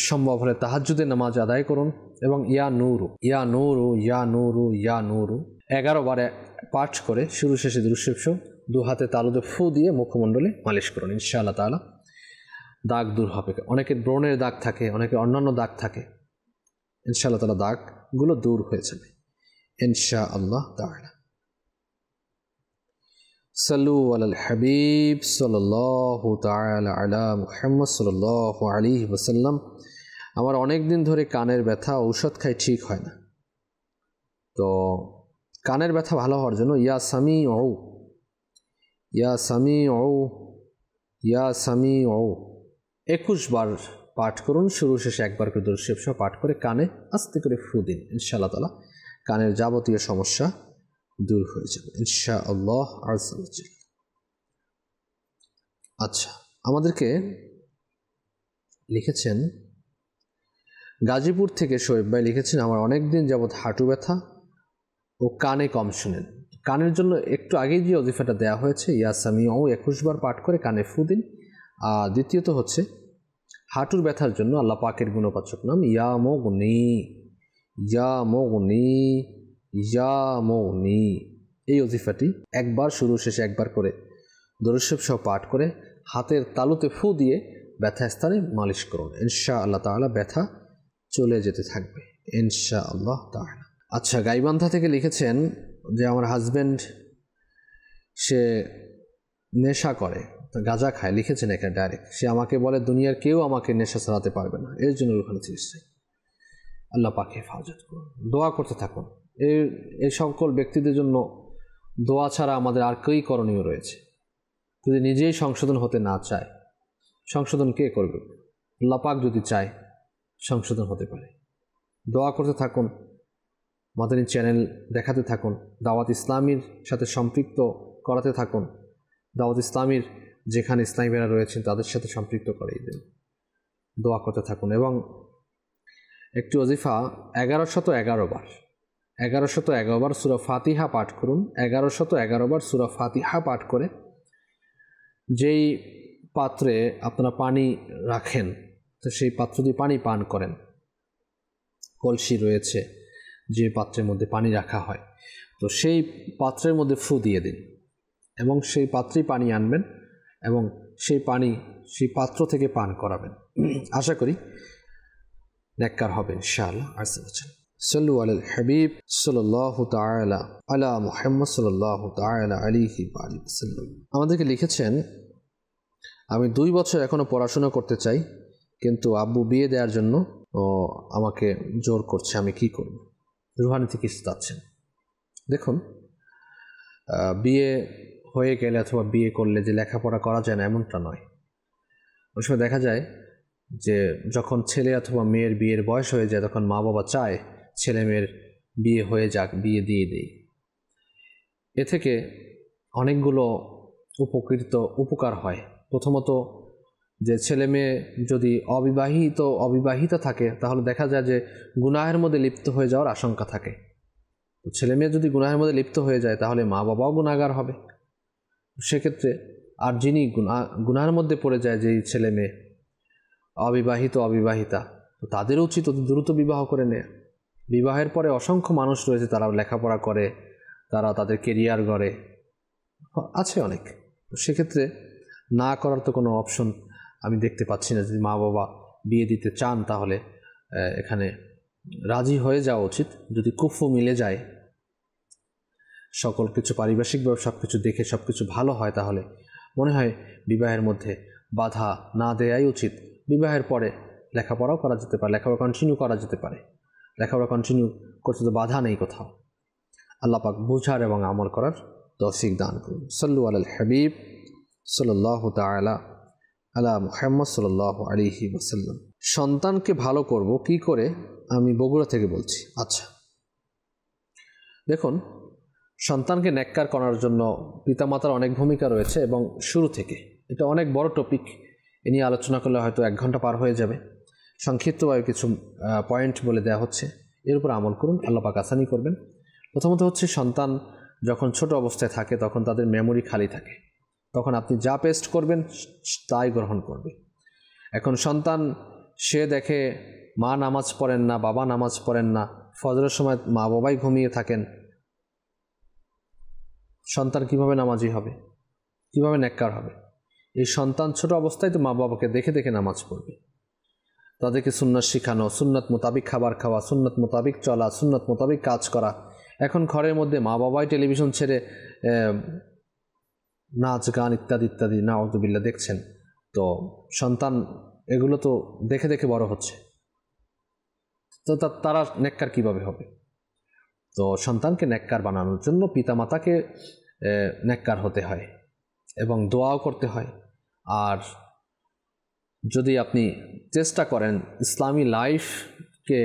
সম্ভব হলে তাহাজ্জুদের নামাজ আদায় করুন, এবং ইয়া নূরু ইয়া নূরু ইয়া নূরু ইয়া নূরু 11 বারে পাঠ করে শুরু শেষে দুরূদ শরীফ 2 হাতে তালুতে ফু দিয়ে মুখমণ্ডলে মালিশ করুন। ইনশাআল্লাহ তাআলা দাগ দূর হবে। অনেকের ব্রণের দাগ থাকে, অনেকের অন্যান্য দাগ থাকে, ইনশাআল্লাহ তাআলা দাগগুলো দূর হয়ে যাবে ইনশাআল্লাহ তাআলা। সাল্লু আলাল হাবিব সাল্লাল্লাহু তাআলা আলা মুহাম্মদ সাল্লাল্লাহু আলাইহি ওয়াসাল্লাম। আমার অনেক দিন ধরে কানের ব্যথা, ঔষধ খাই, ঠিক হয় না। তো কানের ব্যথা ভালো হওয়ার জন্য ইয়া সামিউ, ইয়া সামিউ, ইয়া সামিউ 21 বার পাঠ করুন। শুরু শেষে একবার করে দরুদ শরীফ সহ পাঠ করে কানে আস্তে করে ফু দিন। ইনশাআল্লাহ তাআলা কানের যাবতীয় সমস্যা দূর হয়ে যাবে ইনশাআল্লাহ আযজা ওয়া জাল। আচ্ছা, আমাদেরকে লিখেছেন গাজীপুর থেকে শোয়েব ভাই লিখেছেন, আমার অনেক দিন যাবৎ হাঁটু ব্যথা ও কানে কম শুনেন। কানের জন্য একটু আগেই যে ওজিফাটা দেওয়া হয়েছে ইয়া সামিউ 21 বার পাঠ করে কানে ফু দিন। আর দ্বিতীয়ত হচ্ছে হাঁটুর ব্যথার জন্য আল্লাহ পাকের গুণবাচক নাম ইয়া মুগনি, ইয়া মুগনি, ইয়া মুগনি, এই ওজিফাটি একবার শুরু শেষে একবার করে দরুদ শরীফ সহ পাঠ করে হাতের তালুতে ফু দিয়ে ব্যথা স্থানে মালিশ করুন। ইনশাআল্লাহ তাআলা ব্যথা চলে যেতে থাকবে ইনশাআল্লাহ তাআলা। আচ্ছা, গাইবান্ধা থেকে লিখেছেন যে আমার হাজব্যান্ড সে নেশা করে, গাঁজা খায়, লিখেছেন এখানে ডাইরেক্ট। সে আমাকে বলে দুনিয়ার কেউ আমাকে নেশা ছাড়াতে পারবে না, এর জন্য ওখানে চিকিৎসা। আল্লাহ পাক হেফাজত করুন, দোয়া করতে থাকুন। এই সকল ব্যক্তিদের জন্য দোয়া ছাড়া আমাদের আর কী করণীয় রয়েছে? যদি নিজেই সংশোধন হতে না চায়, সংশোধন কে করবে? আল্লাহ পাক যদি চায় সংশোধন হতে পারে। দোয়া করতে থাকুন, মাদানী চ্যানেল দেখাতে থাকুন, দাওয়াত ইসলামীর সাথে সম্পৃক্ত করাতে থাকুন, দাওয়াত ইসলামীর যেখানে ইসলামীরা রয়েছেন তাদের সাথে সম্পৃক্ত করিয়ে দেন, দোয়া করতে থাকুন। এবং একটি ওজিফা 1111 বার, 1111 বার সূরা ফাতিহা পাঠ করুন। 1111 বার সূরা ফাতিহা পাঠ করে যেই পাত্রে আপনারা পানি রাখেন, তো সেই পাত্র দিয়ে পানি পান করেন, কলসি রয়েছে যে পাত্রের মধ্যে পানি রাখা হয়, তো সেই পাত্রের মধ্যে ফু দিয়ে দিন এবং সেই পাত্রেই পানি আনবেন এবং সেই পানি সেই পাত্র থেকে পান করাবেন। আশা করি নেককার হবে ইনশাআল্লাহ। সাল্লু আলাল হাবিব সাল্লাল্লাহু তাআলা আলা মুহাম্মদ সাল্লাল্লাহু তাআলা আলাইহি ওয়া সাল্লাম। আমাদেরকে লিখেছেন, আমি 2 বছর এখনো পড়াশোনা করতে চাই, কিন্তু আব্বু বিয়ে দেওয়ার জন্য আমাকে জোর করছে, আমি কি করব? রুহানি থেকে চাচ্ছেন। দেখুন, বিয়ে হয়ে গেলে অথবা বিয়ে করলে যে লেখাপড়া করা যায় না এমনটা নয়। ওই সময় দেখা যায় যে যখন ছেলে অথবা মেয়ের বিয়ের বয়স হয়ে যায় তখন মা বাবা চায় ছেলে মেয়ের বিয়ে হয়ে যাক, বিয়ে দিয়ে দেই। এ থেকে অনেকগুলো উপকার হয়। প্রথমত, যে ছেলে মেয়ে যদি অবিবাহিত থাকে তাহলে দেখা যায় যে গুনাহের মধ্যে লিপ্ত হয়ে যাওয়ার আশঙ্কা থাকে। তো ছেলে মেয়ে যদি গুনাহের মধ্যে লিপ্ত হয়ে যায় তাহলে মা বাবাও গুনাহগার হবে। সেক্ষেত্রে আর যিনি গুনাহের মধ্যে পড়ে যায়, যেই ছেলে মেয়ে অবিবাহিতা, তো তাদের উচিত অতি দ্রুত বিবাহ করে নেয়। বিবাহের পরে অসংখ্য মানুষ রয়েছে, তারা লেখাপড়া করে, তারা তাদের কেরিয়ার গড়ে, আছে অনেক। তো সেক্ষেত্রে না করার তো কোনো অপশন আমি দেখতে পাচ্ছি না। যদি মা বাবা বিয়ে দিতে চান তাহলে এখানে রাজি হয়ে যাওয়া উচিত। যদি কুফু মিলে যায়, সকল কিছু পারিপার্শ্বিকভাবে সব কিছু দেখে সব কিছু ভালো হয়, তাহলে মনে হয় বিবাহের মধ্যে বাধা না দেওয়াই উচিত। বিবাহের পরে লেখাপড়াও করা যেতে পারে, লেখাপড়া কন্টিনিউ করা যেতে পারে। লেখাপড়া কন্টিনিউ করতে তো বাধা নেই কোথাও। আল্লাহ পাক বুঝার এবং আমল করার তৌফিক দান করুন। সাল্লু আলাল হাবিব সাল্লাল্লাহু তাআলা আলা মুহাম্মদ সাল্লাল্লাহু আলাইহি ওয়াসাল্লাম। সন্তানকে ভালো করব কি করে? আমি বগুড়া থেকে বলছি। আচ্ছা, দেখুন, সন্তানকে নেককার করার জন্য পিতামাতার অনেক ভূমিকা রয়েছে এবং শুরু থেকে এটা অনেক বড় টপিক। এ নিয়ে আলোচনা করলে হয়তো 1 ঘন্টা পার হয়ে যাবে। সংক্ষিপ্তভাবে কিছু পয়েন্ট বলে দেওয়া হচ্ছে, এর উপর আমল করুন, আল্লাহ পাক আসানি করবেন। প্রথমত হচ্ছে, সন্তান যখন ছোট অবস্থায় থাকে তখন তাদের মেমোরি খালি থাকে, তখন আপনি যা পেস্ট করবেন তাই গ্রহণ করবে। এখন সন্তান সে দেখে মা নামাজ পড়েন না, বাবা নামাজ পড়েন না, ফজরের সময় মা বাবাই ঘুমিয়ে থাকেন, সন্তান কিভাবে নামাজি হবে, কিভাবে নেককার হবে? এই সন্তান ছোট অবস্থায় তো মা বাবাকে দেখে দেখে নামাজ পড়বে। তাদেরকে সুন্নাত শেখানো, সুন্নাত মোতাবিক খাবার খাওয়া, সুন্নাত মোতাবিক চলা, সুন্নাত মোতাবিক কাজ করা। এখন ঘরের মধ্যে মা বাবাই টেলিভিশন ছেড়ে নাচ গান ইত্যাদি ইত্যাদি নাউযুবিল্লাহ দেখছেন, তো সন্তান এগুলো তো দেখে দেখে বড় হচ্ছে, তো তারা নেককার কিভাবে হবে? তো সন্তানকে নেককার বানানোর জন্য পিতামাতাকে নেককার হতে হয় এবং দোয়াও করতে হয়। আর যদি আপনি চেষ্টা করেন ইসলামী লাইফকে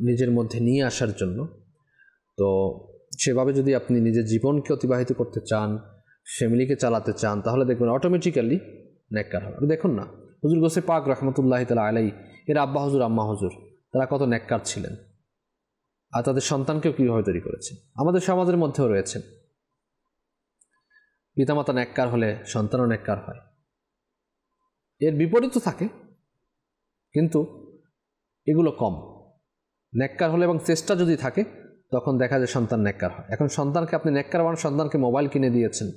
নিজের মধ্যে নিয়ে আসার জন্য, তো সেভাবে যদি আপনি নিজের জীবনকে অতিবাহিত করতে চান, ফ্যামিলিকে চালাতে চান, তাহলে দেখবেন অটোমেটিক্যালি নেককার হবে। দেখুন না, হুজুর গৌসে পাক রহমতুল্লাহ তাআলা আলাইহি এর আব্বা হুজুর আম্মা হুজুর তারা কত নেককার ছিলেন, আর তাদের সন্তানকেও কীভাবে তৈরি করেছেন। আমাদের সমাজের মধ্যেও রয়েছেন, পিতামাতা নেককার হলে সন্তানও নেককার হয়। এর বিপরীতও থাকে, কিন্তু এগুলো কম। নেককার হলে এবং চেষ্টা যদি থাকে তখন দেখা যায় সন্তান নেককার হয়। এখন সন্তানকে আপনি নেককার বানান, সন্তানকে মোবাইল কিনে দিয়েছেন,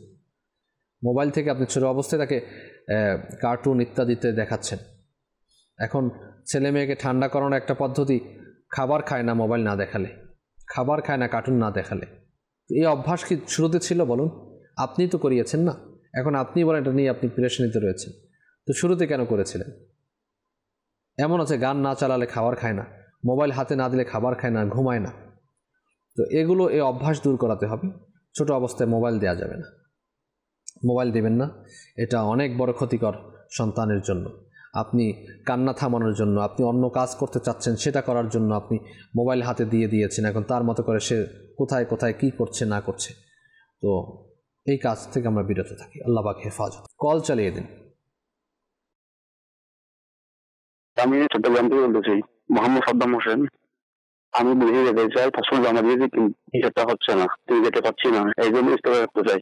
মোবাইল থেকে আপনি ছোট অবস্থায় তাকে কার্টুন ইত্যাদিতে দেখাচ্ছেন। এখন ছেলে মেয়েকে ঠান্ডা করানোর একটা পদ্ধতি, খাবার খায় না মোবাইল না দেখালে, খাবার খায় না কার্টুন না দেখালে। এই অভ্যাস কি শুরুতে ছিল বলুন? আপনি তো করিয়েছেন না, এখন আপনি বলেন এটা নিয়ে আপনি পেরেশানিতে রয়েছেন। তো শুরুতে কেন করেছিলেন? এমন আছে গান না চালালে খাবার খায় না, মোবাইল হাতে না দিলে খাবার খায় না, ঘুমায় না। তো এগুলো এই অভ্যাস দূর করাতে হবে। ছোট অবস্থায় মোবাইল দেওয়া যাবে না, মোবাইল দেবেন না, এটা অনেক বড় ক্ষতিকর সন্তানের জন্য। আপনি কান্না থামানোর জন্য, আপনি অন্য কাজ করতে চাচ্ছেন, সেটা করার জন্য আপনি মোবাইল হাতে দিয়ে দিয়েছেন। এখন তার মতো করে সে কোথায় কোথায় কী করছে না করছে। তো এই কাজ থেকে আমরা বিরত থাকি। আল্লাহ পাক হেফাজত। কল চালিয়ে দিন। আমি চট্টগ্রাম থেকে বলতেছি, মোহাম্মদ সাদ্দাম হোসেন। আমি বুঝে যেতে চাই, পাসপোর্ট জমা দিয়েছি যেটা হচ্ছে না, তুই যেতে পারছি না, এই জন্য ইস্তফা করতে চাই।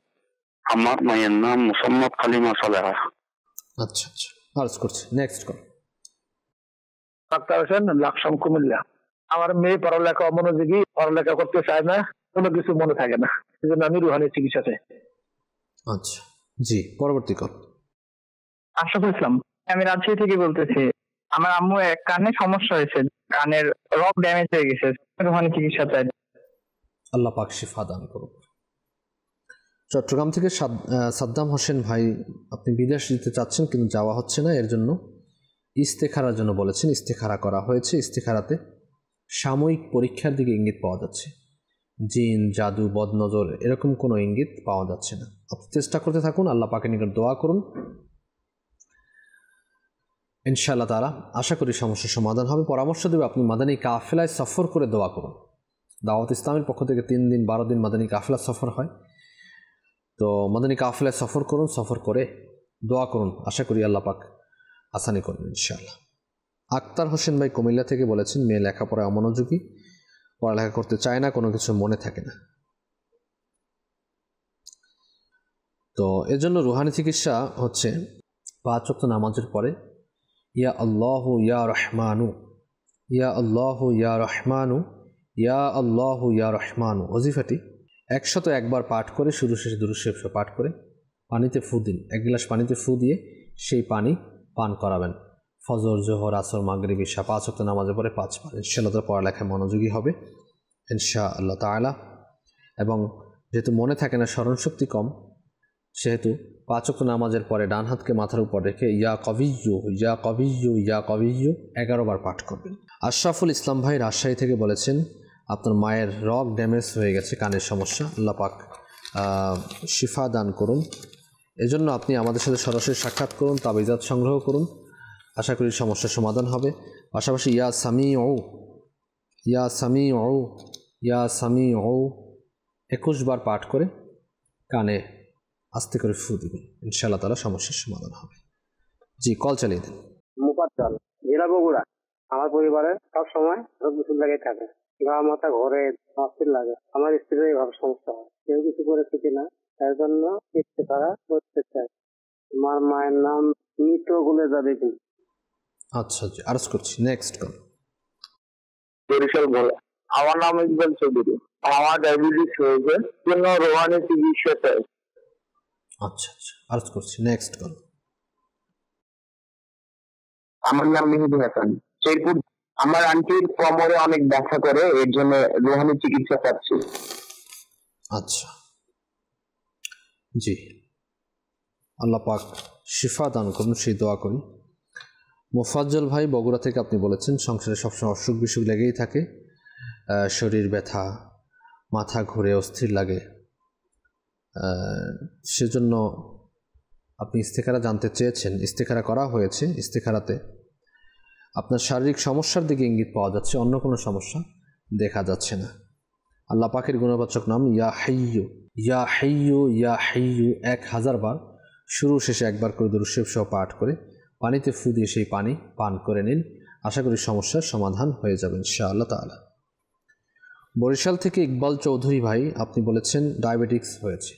আমার মায়ের নাম মোসাম্মদ খালিমা সালেহা। আচ্ছা আচ্ছা, আর্জ করছি। Next call. Doctor Hossain, Laksam, Comilla. আমার মেয়ে পড়ালেখা অমনোযোগী, পড়ালেখা করতে চায় না, কোনো কিছু মনে থাকে না, এই জন্য আমি রুহানি চিকিৎসা চাই। আচ্ছা জি, পরবর্তী কল। আশরাফুল ইসলাম, আমি রাজশাহী থেকে বলতেছি। আমার আম্মু এক কানে সমস্যা হয়েছে, কানের রগ ড্যামেজ হয়ে গেছে, রুহানি চিকিৎসা চাই। আল্লাহ পাক শিফা দান করুন। চট্টগ্রাম থেকে সাদ্দাম হোসেন ভাই, আপনি বিদেশ যেতে চাচ্ছেন কিন্তু যাওয়া হচ্ছে না, এর জন্য ইস্তেখারার জন্য বলেছেন। ইস্তেখারা করা হয়েছে, ইস্তেখারাতে সাময়িক পরীক্ষার দিকে ইঙ্গিত পাওয়া যাচ্ছে। জিন, জাদু, বদনজর এরকম কোনো ইঙ্গিত পাওয়া যাচ্ছে না। আপনি চেষ্টা করতে থাকুন, আল্লাহ পাকের নিকট দোয়া করুন, ইনশাআল্লাহ তাআলা আশা করি সমস্যার সমাধান হবে। পরামর্শ দেবে আপনি মাদানী কাফেলায় সফর করে দোয়া করুন। দাওয়াত ইসলামের পক্ষ থেকে 3 দিন 12 দিন মাদানী কাফেলা সফর হয়। তো মাদানী কাফেলায় সফর করুন, সফর করে দোয়া করুন, আশা করি আল্লাহ পাক আসানি করবেন ইনশাআল্লাহ। আক্তার হোসেন ভাই কুমিল্লা থেকে বলেছেন, মেয়ে লেখাপড়ায় অমনোযোগী, পড়ালেখা করতে চায় না, কোনো কিছু মনে থাকে না। তো এর জন্য রুহানি চিকিৎসা হচ্ছে 5 ওয়াক্ত নামাজের পরে ইয়া আল্লাহু ইয়া রহমানু, ইয়া আল্লাহু ইয়া রহমানু, ইয়া আল্লাহু ইয়া রহমানু ওজিফাটি 101 বার পাঠ করে শুরু শেষে দুরূদ শরীফ পাঠ করে পানিতে ফু দিন। 1 গ্লাস পানিতে ফু দিয়ে সেই পানি পান করাবেন। ফজর, জোহর, আসর, মাগরিব, ইশা 5 ওয়াক্ত নামাজের পরে 5 বার। ইনশাআল্লাহ পড়ালেখায় মনোযোগী হবে ইনশাআল্লাহ তাআলা। এবং যেহেতু মনে থাকে না, স্মরণশক্তি কম, সেহেতু 5 ওয়াক্ত নামাজের পরে ডান হাতকে মাথার উপর রেখে ইয়া কবিয়্যু, ইয়া কবিয়্যু, ইয়া কবিয়্যু 11 বার পাঠ করবেন। আশরাফুল ইসলাম ভাই রাজশাহী থেকে বলেছেন, আপনার মায়ের রগ ড্যামেজ হয়ে গেছে, কানের সমস্যা, আল্লাহ পাক শিফা দান করুন। এজন্য আপনি আমাদের সাথে সরাসরি সাক্ষাৎ করুন, তাবিজাত সংগ্রহ করুন, আশা করি সমস্যার সমাধান হবে। পাশাপাশি ইয়া সামিউ, ইয়া সামিউ, ইয়া সামিউ 21 বার পাঠ করে কানে আস্তে করে ফু দিবেন, ইনশাআল্লাহ তাআলা সমস্যার সমাধান হবে। জি, কল চালিয়ে দিন। মুফাদ্দাল, জেলা বগুড়া। আমার পরিবারে সব সময় রোগ বিসুখ লেগে থাকে, গা মাথা ঘরে অস্থির লাগে। আমার স্ত্রীর এইভাবে সমস্যা হয়, কেউ কিছু করে শিখি না, তার জন্য ইস্তেখারা করতে চাই। আমার মায়ের নাম মৃত গুলেজা বেগম। আচ্ছা জি, আরজ করছি। Next call. বরিশাল বলে, আমার নাম ইকবাল চৌধুরী। আমার ডায়াবেটিস হয়েছে, জন্য রোহানি চিকিৎসা চাই। আচ্ছা আচ্ছা, আরজ করছি। Next call. আমার নাম মেহেদি হাসান, শেরপুর। আমার আন্টির কোমরে অনেক ব্যথা করে, এর জন্য রোহানি চিকিৎসা চাচ্ছি। আচ্ছা জি, আল্লাহ পাক শিফা দান করুন, সেই দোয়া করি। মোফাজ্জল ভাই বগুড়া থেকে আপনি বলেছেন সংসারে সবসময় অসুখ বিসুখ লেগেই থাকে, শরীর ব্যথা, মাথা ঘুরে, অস্থির লাগে, সেজন্য আপনি ইস্তেখারা জানতে চেয়েছেন। ইস্তেখারা করা হয়েছে, ইস্তেখারাতে আপনার শারীরিক সমস্যার দিকে ইঙ্গিত পাওয়া যাচ্ছে, অন্য কোনো সমস্যা দেখা যাচ্ছে না। আল্লাহ পাকের গুণবাচক নাম ইয়া হাইয়ু, ইয়া হাইয়ু, ইয়া হাইয়ু 1000 বার শুরু শেষে একবার করে দুরূদ শরীফ সহ পাঠ করে পানিতে ফু দিয়ে সেই পানি পান করে নিন। আশা করি সমস্যার সমাধান হয়ে যাবে ইনশাআল্লাহ তাআলা। বরিশাল থেকে ইকবাল চৌধুরী ভাই আপনি বলেছেন ডায়াবেটিক্স হয়েছে।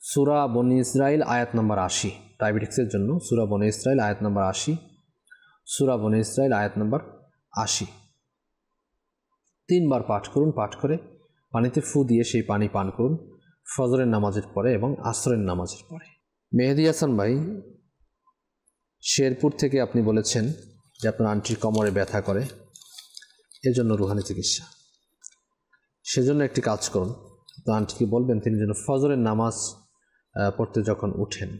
সূরা বনী ইসরাইল আয়াত নম্বর 80, ডায়াবেটিক্সের জন্য সূরা বনী ইসরাইল আয়াত নম্বর 80, সূরা বনী ইসরাইল আয়াত নম্বর 80 3 বার পাঠ করুন। পাঠ করে পানিতে ফু দিয়ে সেই পানি পান করুন ফজরের নামাজের পরে এবং আসরের নামাজের পরে। মেহেদি হাসান ভাই শেরপুর থেকে আপনি বলেছেন যে আপনার আন্টির কোমরে ব্যথা করে, এজন্য রুহানি চিকিৎসা। সেজন্য একটি কাজ করুন, তো আন্টিকে বলবেন তিনি যেন ফজরের নামাজ পড়তে যখন উঠেন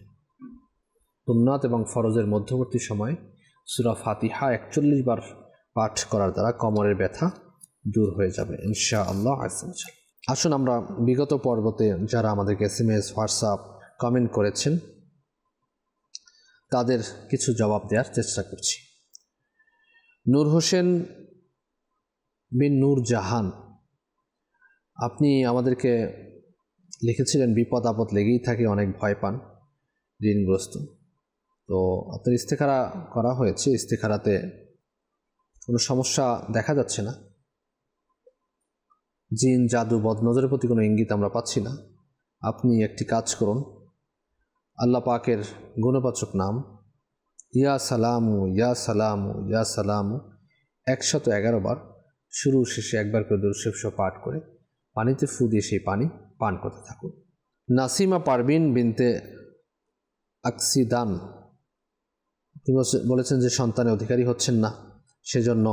সুন্নাত এবং ফরজের মধ্যবর্তী সময় সূরা ফাতিহা 41 বার পাঠ করার দ্বারা কোমরের ব্যথা দূর হয়ে যাবে ইনশাআল্লাহ আযজা ওয়া জাল। আসুন আমরা বিগত পর্বতে যারা আমাদেরকে SMS, হোয়াটসঅ্যাপ কমেন্ট করেছেন তাদের কিছু জবাব দেওয়ার চেষ্টা করছি। নূর হোসেন বিন নূর জাহান আপনি আমাদেরকে লিখেছিলেন বিপদ আপদ লেগেই থাকে, অনেক ভয় পান, ঋণগ্রস্ত। তো আপনার ইস্তেখারা করা হয়েছে, ইস্তেখারাতে কোনো সমস্যা দেখা যাচ্ছে না, জিন জাদু বদনজরের প্রতি কোনো ইঙ্গিত আমরা পাচ্ছি না। আপনি একটি কাজ করুন, আল্লাহ পাকের গুণবাচক নাম ইয়া সালামু, ইয়া সালামু, ইয়া সালামু 111 বার শুরু শেষে একবার করে দুরূদ শরীফ সহ পাঠ করে পানিতে ফু দিয়ে সেই পানি পান করতে থাকুন। নাসিমা পারভিন বিনতে আকসিদান বলেছেন যে সন্তানের অধিকারী হচ্ছেন না, সেজন্য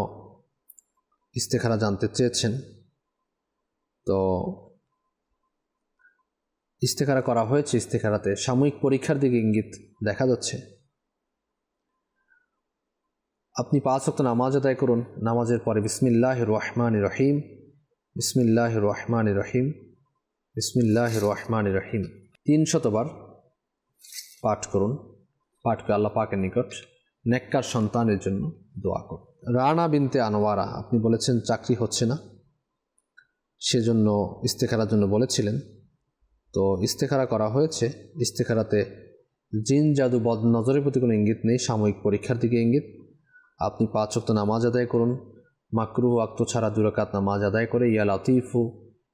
ইস্তেখারা জানতে চেয়েছেন। তো ইস্তেখারা করা হয়েছে, ইস্তেখারাতে সাময়িক পরীক্ষার দিকে ইঙ্গিত দেখা যাচ্ছে। আপনি 5 ওয়াক্ত নামাজ আদায় করুন, নামাজের পরে বিসমিল্লাহির রহমানির রহিম, বিসমিল্লাহির রহমানির রহিম, বিসমিল্লাহির রহমানির রহিম 300 বার পাঠ করুন। পাঠ করে আল্লাহ পাকের নিকট নেককার সন্তানের জন্য দোয়া করুন। রানা বিনতে আনোয়ারা আপনি বলেছেন চাকরি হচ্ছে না, সেজন্য ইস্তেখারার জন্য বলেছিলেন। তো ইস্তেখারা করা হয়েছে, ইস্তেখারাতে জিন জাদু বদ নজরের প্রতি কোনো ইঙ্গিত নেই, সাময়িক পরীক্ষার দিকে ইঙ্গিত। আপনি 5 ওয়াক্ত নামাজ আদায় করুন, মাকরুহ ওয়াক্ত ছাড়া 2 রাকাত নামাজ আদায় করে ইয়া লতিফু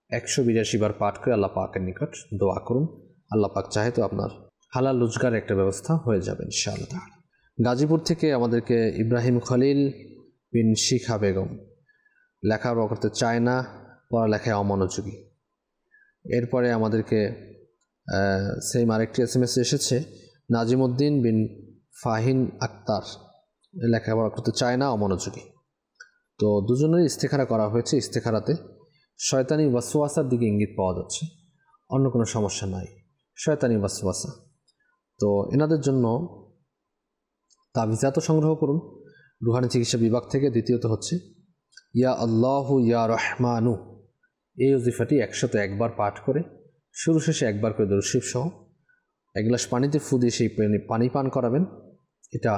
182 বার পাঠ করে আল্লাহ পাকের নিকট দোয়া করুন। আল্লাহ পাক চাহে তো আপনার হালাল রোজগার একটা ব্যবস্থা হয়ে যাবে ইনশাআল্লাহ তাআলা। গাজীপুর থেকে আমাদেরকে ইব্রাহিম খলিল বিন শিখা বেগম লেখাপড়া করতে চায় না, পড়ালেখায় অমনোযোগী। এরপরে আমাদেরকে সেম আরেকটি SMS এসেছে নাজিমউদ্দিন বিন ফাহিন আক্তার, লেখাপড়া করতে চায় না, অমনোযোগী। তো দুজনেরই ইস্তেখারা করা হয়েছে। ইস্তেখারাতে শয়তানি ওয়াসওয়াসার দিকে ইঙ্গিত পাওয়া যাচ্ছে, অন্য কোনো সমস্যা নাই, শয়তানি ওয়াসওয়াসা। তো এনাদের জন্য তাবিজাত সংগ্রহ করুন রুহানি চিকিৎসা বিভাগ থেকে। দ্বিতীয়ত হচ্ছে ইয়া আল্লাহু ইয়া রহমানু, এই ওজিফাটি 101 বার পাঠ করে শুরু শেষে একবার করে দুরূদ শরীফ সহ 1 গ্লাস পানিতে ফু দিয়ে সেই পানি পান করাবেন। এটা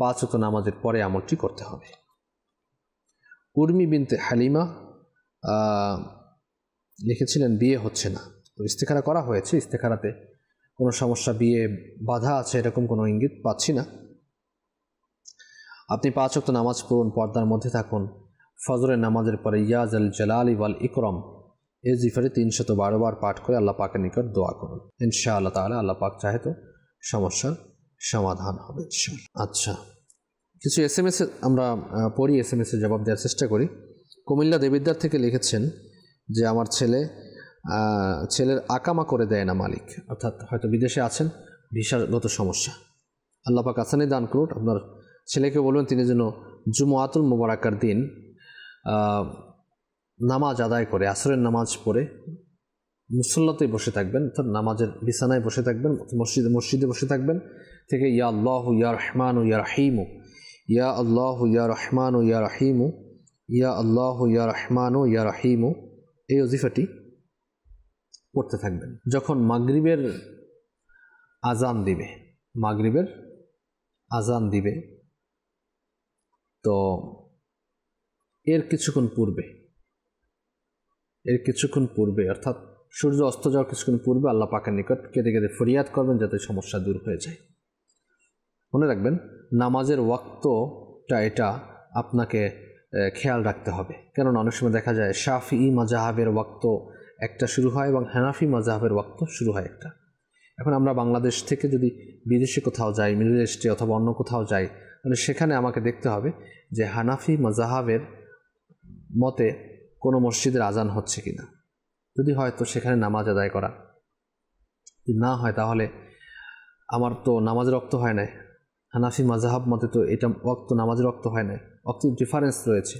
5 ওয়াক্ত নামাজের পরে আমলটি করতে হবে। উর্মি বিনতে হালিমা লিখেছিলেন বিয়ে হচ্ছে না, তো ইস্তেখারা করা হয়েছে। ইস্তেখারাতে কোনো সমস্যা, বিয়ে বাধা আছে এরকম কোনো ইঙ্গিত পাচ্ছি না। আপনি 5 ওয়াক্ত নামাজ পড়ুন, পর্দার মধ্যে থাকুন। ফজরের নামাজের পরে ইয়া জাল জালালি ওয়াল ইকরাম এই জিফারে 312 বার পাঠ করে আল্লাহ পাকের নিকট দোয়া করুন। ইনশাআল্লাহ তাআলা আল্লাহ পাক চাহে তো সমস্যার সমাধান হবে ইনশাআল্লাহ। আচ্ছা, কিছু SMS আমরা পড়ি, SMS এর জবাব দেওয়ার চেষ্টা করি। কুমিল্লা দেবিদ্দার থেকে লিখেছেন যে আমার ছেলের আকামা করে দেয় না মালিক, অর্থাৎ হয়তো বিদেশে আছেন, ভিসাগত সমস্যা। আল্লাহ পাক আসানি দান করুন। আপনার ছেলেকে বলবেন তিনি যেন জুমআতুল মুবারাকার দিন নামাজ আদায় করে আসরের নামাজ পড়ে মুসল্লাতেই বসে থাকবেন, অর্থাৎ নামাজের বিছানায় বসে থাকবেন, মসজিদে বসে থাকবেন থেকে ইয়া আল্লাহু ইয়া রহমানু ইয়া রহিমু, ইয়া আল্লাহু ইয়া রহমানু ইয়া রহিমু, ইয়া আল্লাহু ইয়া রহমানু ইয়া রহিমু, এই ওজিফাটি পড়তে থাকবেন। যখন মাগরিবের আজান দিবে তো এর কিছুক্ষণ পূর্বে অর্থাৎ সূর্য অস্ত যাওয়ার কিছুক্ষণ পূর্বে আল্লাহ পাকের নিকট কেঁদে কেঁদে ফরিয়াদ করবেন যাতে সমস্যা দূর হয়ে যায়। মনে রাখবেন নামাজের ওয়াক্তটা এটা আপনাকে খেয়াল রাখতে হবে, কেননা অনেক সময় দেখা যায় শাফিঈ মাযহাবের ওয়াক্ত একটা শুরু হয় এবং হানাফি মাযহাবের ওয়াক্ত শুরু হয় একটা। এখন আমরা বাংলাদেশ থেকে যদি বিদেশে কোথাও যাই, মিডল ইস্টে অথবা অন্য কোথাও যাই, তাহলে সেখানে আমাকে দেখতে হবে যে হানাফি মাযহাবের মতে কোনো মসজিদের আজান হচ্ছে কিনা। যদি হয় তো সেখানে নামাজ আদায় করা, যদি না হয় তাহলে আমার তো নামাজের ওয়াক্ত হয় না, হানাফি মাযহাব মতে তো এটা ওয়াক্ত নামাজের ওয়াক্ত হয় না, ওয়াক্ত ডিফারেন্স রয়েছে,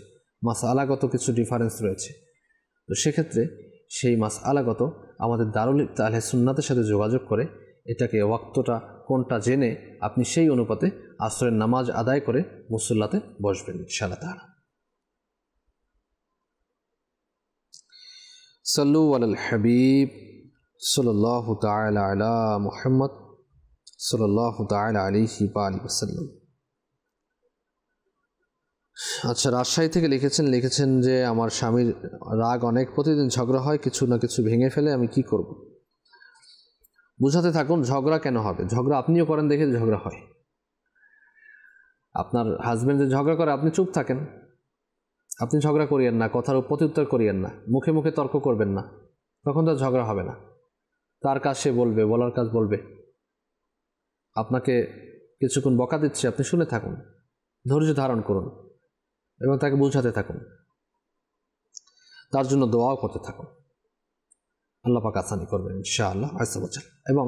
মাসআলাগত কিছু ডিফারেন্স রয়েছে। তো সেক্ষেত্রে সেই মাসআলাগত আমাদের দারুল ইফতা আহলে সুন্নাতের সাথে যোগাযোগ করে এটাকে ওয়াক্তটা কোনটা জেনে আপনি সেই অনুপাতে আসরের নামাজ আদায় করে মুসল্লাতে বসবেন ইনশাআল্লাহ তাআলা। সাল্লু আলাল হাবিব সাল্লাল্লাহু তাআলা আলা মুহাম্মদ সাল্লাল্লাহু তাআলা আলাইহি ওয়া আলিহি ওয়াসাল্লাম। আচ্ছা, রাজশাহী থেকে লিখেছেন যে আমার স্বামীর রাগ অনেক, প্রতিদিন ঝগড়া হয়, কিছু না কিছু ভেঙে ফেলে, আমি কি করব? বুঝাতে থাকুন ঝগড়া কেন হবে, ঝগড়া আপনিও করেন দেখে ঝগড়া হয়। আপনার হাজব্যান্ড যে ঝগড়া করে আপনি চুপ থাকেন, আপনি ঝগড়া করিয়েন না, কথার প্রত্যুত্তর করিয়েন না, মুখে মুখে তর্ক করবেন না, তখন তো ঝগড়া হবে না। তার কাজ সে বলবে, বলার কাজ বলবে, আপনাকে কিছুক্ষণ বকা দিচ্ছে আপনি শুনে থাকুন, ধৈর্য ধারণ করুন এবং তাকে বুঝাতে থাকুন, তার জন্য দোয়াও করতে থাকুন, আল্লাহ পাক আসানি করবেন ইনশাআল্লাহ আযজা ওয়া জাল। এবং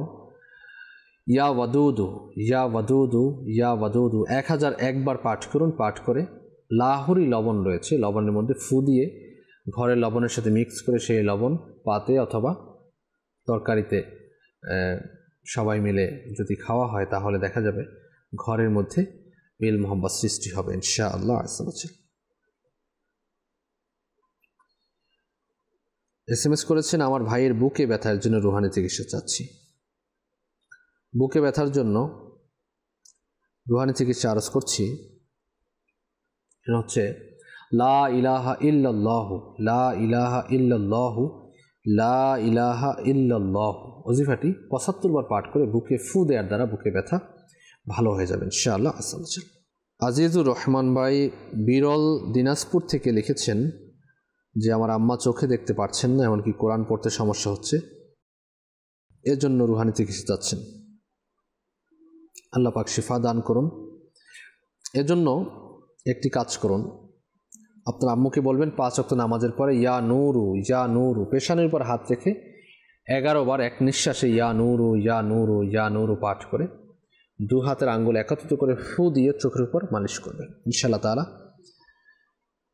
ইয়া ওয়াদুদু ইয়া ওয়াদুদু ইয়া ওয়াদুদু 1001 বার পাঠ করুন। পাঠ করে লাহোরি লবণ রয়েছে, লবণের মধ্যে ফু দিয়ে ঘরের লবণের সাথে মিক্স করে সেই লবণ পাতে অথবা তরকারিতে সবাই মিলে যদি খাওয়া হয় তাহলে দেখা যাবে ঘরের মধ্যে মিল মোহাম্মদ সৃষ্টি হবে ইনশাআল্লাহ আযজা ওয়া জাল। SMS করেছেন আমার ভাইয়ের বুকে ব্যথার জন্য রুহানি চিকিৎসা চাচ্ছি। বুকে ব্যথার জন্য রুহানি চিকিৎসা আরজ করছি। এটা হচ্ছে লা ইলাহা ইল্লাল্লাহু লা ইলাহা ইল্লাল্লাহু লা ইলাহা ইল্লাল্লাহু ওজিফাটি 75 বার পাঠ করে বুকে ফু দেওয়ার দ্বারা বুকে ব্যথা ভালো হয়ে যাবে ইনশাআল্লাহ আযজা ওয়া জাল। আজিজুর রহমান ভাই বিরল দিনাজপুর থেকে লিখেছেন যে আমার আম্মা চোখে দেখতে পারছেন না, এমনকি কোরআন পড়তে সমস্যা হচ্ছে, এর জন্য রুহানি চিকিৎসা চাচ্ছেন। আল্লাহ পাক শিফা দান করুন। এজন্য একটি কাজ করুন, আপনার আম্মুকে বলবেন 5 ওয়াক্ত নামাজের পরে ইয়া নূরু পেশানের উপর হাত রেখে 11 বার এক নিঃশ্বাসে ইয়া নূরু পাঠ করে 2 হাতের আঙ্গুল একত্রিত করে ফু দিয়ে চোখের উপর মালিশ করবেন ইনশাআল্লাহ তাআলা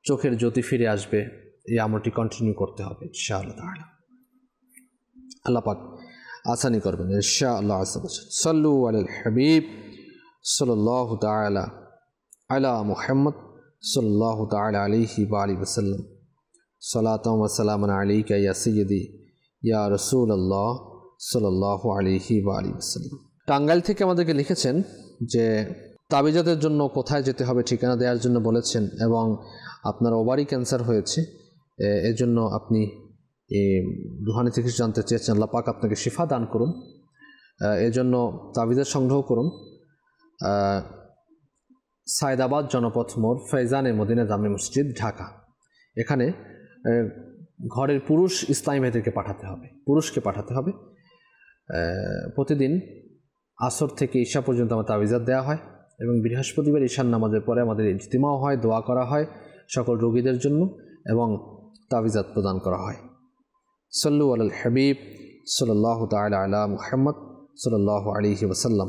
চোখের জ্যোতি ফিরে আসবে। এই আমলটি কন্টিনিউ করতে হবে ইনশাআল্লাহ তাআলা, আল্লাহ পাক আসানি করবেন ইনশাআল্লাহ আযজা ওয়া জাল। সাল্লু আলাল হাবিব সাল্লাল্লাহু তাআলা আলা মুহাম্মদ সাল্লাল্লাহু তাআলা আলাইহি ওয়া আলিহি ওয়াসাল্লাম। সালাতাম ওয়া সালামান আলাইকা ইয়া সাইয়্যিদি ইয়া রাসূলুল্লাহ সাল্লাল্লাহু আলাইহি ওয়া আলিহি ওয়াসাল্লাম। টাঙ্গাইল থেকে আমাদেরকে লিখেছেন যে তাবিজাতের জন্য কোথায় যেতে হবে ঠিকানা দেওয়ার জন্য বলেছেন, এবং আপনার ওভারি ক্যান্সার হয়েছে, এর জন্য আপনি রুহানি চিকিৎসা জানতে চেয়েছেন। আল্লাহ পাক আপনাকে শিফা দান করুন। এজন্য তাবিজাত সংগ্রহ করুন সায়দাবাদ জনপথ মোড়, ফৈজানে মদিনা জামে মসজিদ, ঢাকা। এখানে ঘরের পুরুষ ইসলামী ভাইদেরকে পুরুষকে পাঠাতে হবে। প্রতিদিন আসর থেকে ঈশা পর্যন্ত আমার তাবিজাত দেওয়া হয় এবং বৃহস্পতিবার ঈশার নামাজের পরে আমাদের ইজতিমাও হয়, দোয়া করা হয় সকল রোগীদের জন্য এবং তাবিজাত প্রদান করা হয়। সাল্লু আলাল হাবিব সাল্লাল্লাহু তাআলা আলা মুহাম্মদ সাল্লাল্লাহু আলাইহি ওয়াসাল্লাম।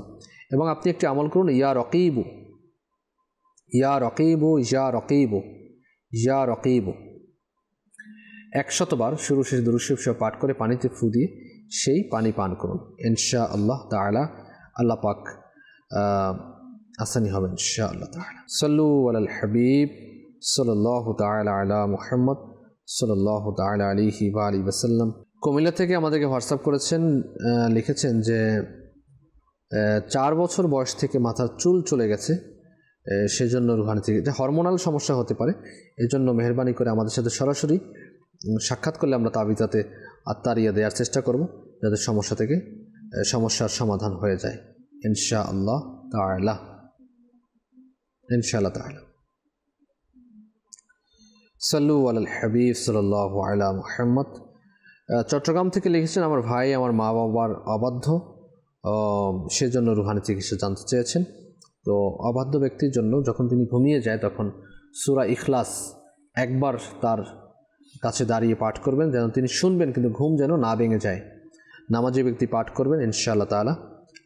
এবং আপনি একটি আমল করুন, ইয়া রকিবু ইয়া রকিবু ইয়া রকিবু ইয়া রকিবু 100 বার শুরু শেষ দুরূদ শরীফ সহ পাঠ করে পানিতে ফু দিয়ে সেই পানি পান করুন। ইনশাআল্লাহ তাআলা আল্লাহ পাক আসানি হবে ইনশাআল্লাহ তাআলা। সাল্লু আলাল হাবিব সাল্লাল্লাহু তাআলা আলা মুহাম্মদ সাল্লাল্লাহু তাআলা আলাইহি ওয়া আলিহি ওয়াসাল্লাম। কুমিল্লা থেকে আমাদেরকে হোয়াটসঅ্যাপ করেছেন, লিখেছেন যে 4 বছর বয়স থেকে মাথার চুল চলে গেছে, সেজন্য রুহানি থেকে, এটা হরমোনাল সমস্যা হতে পারে। এই জন্য মেহরবানি করে আমাদের সাথে সরাসরি সাক্ষাৎ করলে আমরা তাবিজাতে আত্মারিয়া দেওয়ার চেষ্টা করব, যাতে সমস্যা থেকে সমস্যার সমাধান হয়ে যায় ইনশাআল্লাহ তাআলা। ইনশাআল্লাহ তাআলা। সাল্লু আলাল হাবিব সাল্লাল্লাহু আলা মুহাম্মদ। চট্টগ্রাম থেকে লিখেছেন, আমার ভাই আমার মা বাবার অবাধ্য, সেজন্য রুহানি চিকিৎসা জানতে চেয়েছেন। তো অবাধ্য ব্যক্তির জন্য যখন তিনি ঘুমিয়ে যায় তখন সূরা ইখলাস একবার তার কাছে দাঁড়িয়ে পাঠ করবেন, যেন তিনি শুনবেন কিন্তু ঘুম যেন না ভেঙে যায়। নামাজি ব্যক্তি পাঠ করবেন ইনশাআল্লাহ তাআলা,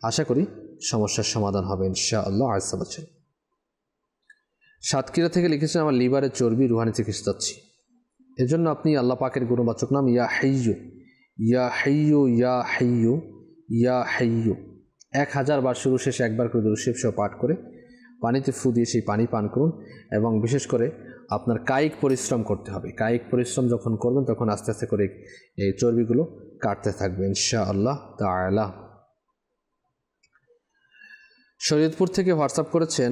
আশা করি সমস্যার সমাধান হবে ইনশাআল্লাহ আযজা ওয়া জাল। সাতক্ষীরা থেকে লিখেছেন, আমার লিভারের চর্বি, রুহানি চিকিৎসা চাচ্ছি। এজন্য আপনি আল্লাহ পাকের গুণবাচক নাম ইয়া হাইয়্যু ইয়া হাইয়্যু ইয়া হাইয়্যু ইয়া হাইয়্যু 1000 বার শুরু শেষে একবার করে দুরূদ শরীফ সহ পাঠ করে পানিতে ফু দিয়ে সেই পানি পান করুন। এবং বিশেষ করে আপনার কায়িক পরিশ্রম করতে হবে। কায়িক পরিশ্রম যখন করবেন তখন আস্তে আস্তে করে এই চর্বিগুলো কাটতে থাকবে ইনশাআল্লাহ তাআলা। শরীয়তপুর থেকে হোয়াটসঅ্যাপ করেছেন,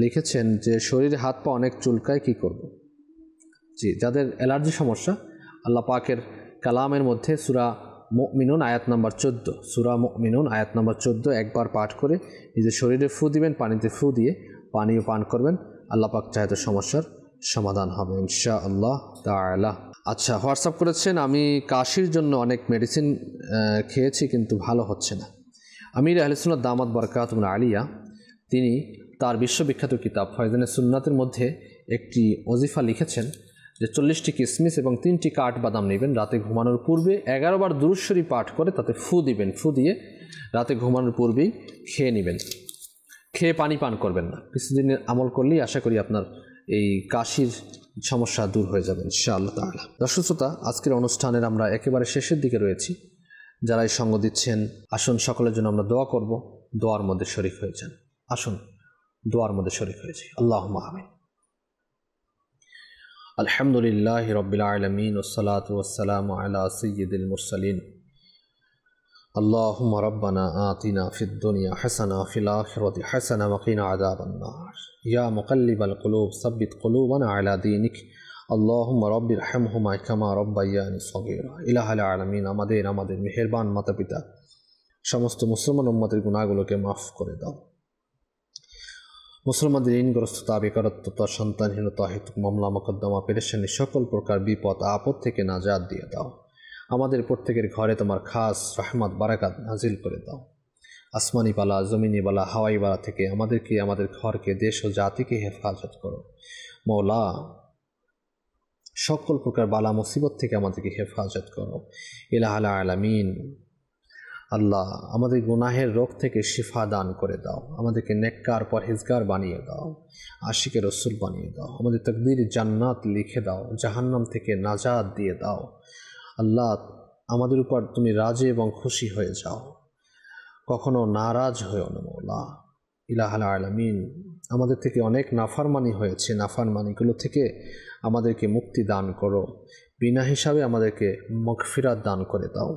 লিখেছেন যে শরীরে হাত পা অনেক চুলকায়, কি করব? জি, যাদের অ্যালার্জি সমস্যা, আল্লাহ পাকের কালামের মধ্যে সূরা মুমিনুন আয়াত নাম্বার 14, সূরা মুমিনুন আয়াত নাম্বার 14 একবার পাঠ করে নিজের শরীরে ফু দিবেন, পানিতে ফু দিয়ে পানিও পান করবেন, আল্লাহ পাক চাইতে সমস্যার সমাধান হবে ইনশাআল্লাহ তাআলা। আচ্ছা, হোয়াটসঅ্যাপ করেছেন, আমি কাশির জন্য অনেক মেডিসিন খেয়েছি কিন্তু ভালো হচ্ছে না। আমির আহলে সুন্নাত দামাত বারাকাতুহুল আলিয়া তিনি তার বিশ্ববিখ্যাত কিতাব ফয়জানে সুন্নাতের মধ্যে একটি ওজিফা লিখেছেন যে 40টি কিসমিস এবং 3টি কাঠ বাদাম নেবেন, রাতে ঘুমানোর পূর্বে 11 বার দুরূদ শরীফ পাঠ করে তাতে ফু দিবেন, ফু দিয়ে রাতে ঘুমানোর পূর্বেই খেয়ে নেবেন, খেয়ে পানি পান করবেন না। কিছুদিনের আমল করলেই আশা করি আপনার এই কাশির সমস্যা দূর হয়ে যাবে ইনশাআল্লাহ তাআলা। দর্শক শ্রোতা, আজকের অনুষ্ঠানের আমরা একেবারে শেষের দিকে রয়েছি। যারাই সঙ্গ দিচ্ছেন, আসুন সকলের জন্য আমরা দোয়া করব, দোয়ার মধ্যে শরীক হয়ে যান। আসুন দোয়ার মধ্যে শরীক হয়ে যাই। আল্লাহুম্মা আমিন। আলহামদুলিল্লাহি রাব্বিল আলামিন ওয়াসসালাতু ওয়াসসালামু আলা সাইয়্যিদিল মুরসালিন। আল্লাহুম্মা রাব্বানা আতিনা ফিদ দুনিয়া হাসানা ওয়া ফিল আখিরাতি হাসানা ওয়া কিনা আযাবান নার। ইয়া মুকাল্লিবাল কুলুব সাব্বিত কুলুবানা আলা দীনিক। আল্লাহুম্মা রাব্বিরহামহুমা কামা রাব্বায়ানি সগীরা। ইলাহুল আলামিন, আমাদের মেহেরবান মাতা পিতা সমস্ত মুসলমান উম্মতের গুনাহগুলোকে মাফ করে দাও। মুসলমানদের ঋণগ্রস্ততা, বেকারত্বতা, সন্তানহীনতা, হেতুক মামলা মোকদ্দমা, পেরেশানি, সকল প্রকার বিপদ আপদ থেকে নাজাত দিয়ে দাও। আমাদের প্রত্যেকের ঘরে তোমার খাস রহমত বারাকাত নাজিল করে দাও। আসমানি বালা, জমিনি বালা, হাওয়াই বালা থেকে আমাদেরকে, আমাদের ঘরকে, দেশ ও জাতিকে হেফাজত করো মওলা। সকল প্রকার বালা মুসিবত থেকে আমাদেরকে হেফাজত করো ইলাহুল আলামিন। আল্লাহ, আমাদের গুনাহের রোগ থেকে শিফা দান করে দাও। আমাদেরকে নেককার পরহেজগার বানিয়ে দাও, আশিকে রসুল বানিয়ে দাও। আমাদের তাকদীর জান্নাত লিখে দাও, জাহান্নাম থেকে নাজাত দিয়ে দাও। আল্লাহ, আমাদের উপর তুমি রাজি এবং খুশি হয়ে যাও, কখনো নারাজ হয়েও না মওলা ইলাহুল আলামিন। আমাদের থেকে অনেক নাফরমানি হয়েছে, নাফরমানিগুলো থেকে আমাদেরকে মুক্তি দান করো। বিনা হিসাবে আমাদেরকে মাগফিরাত দান করে দাও।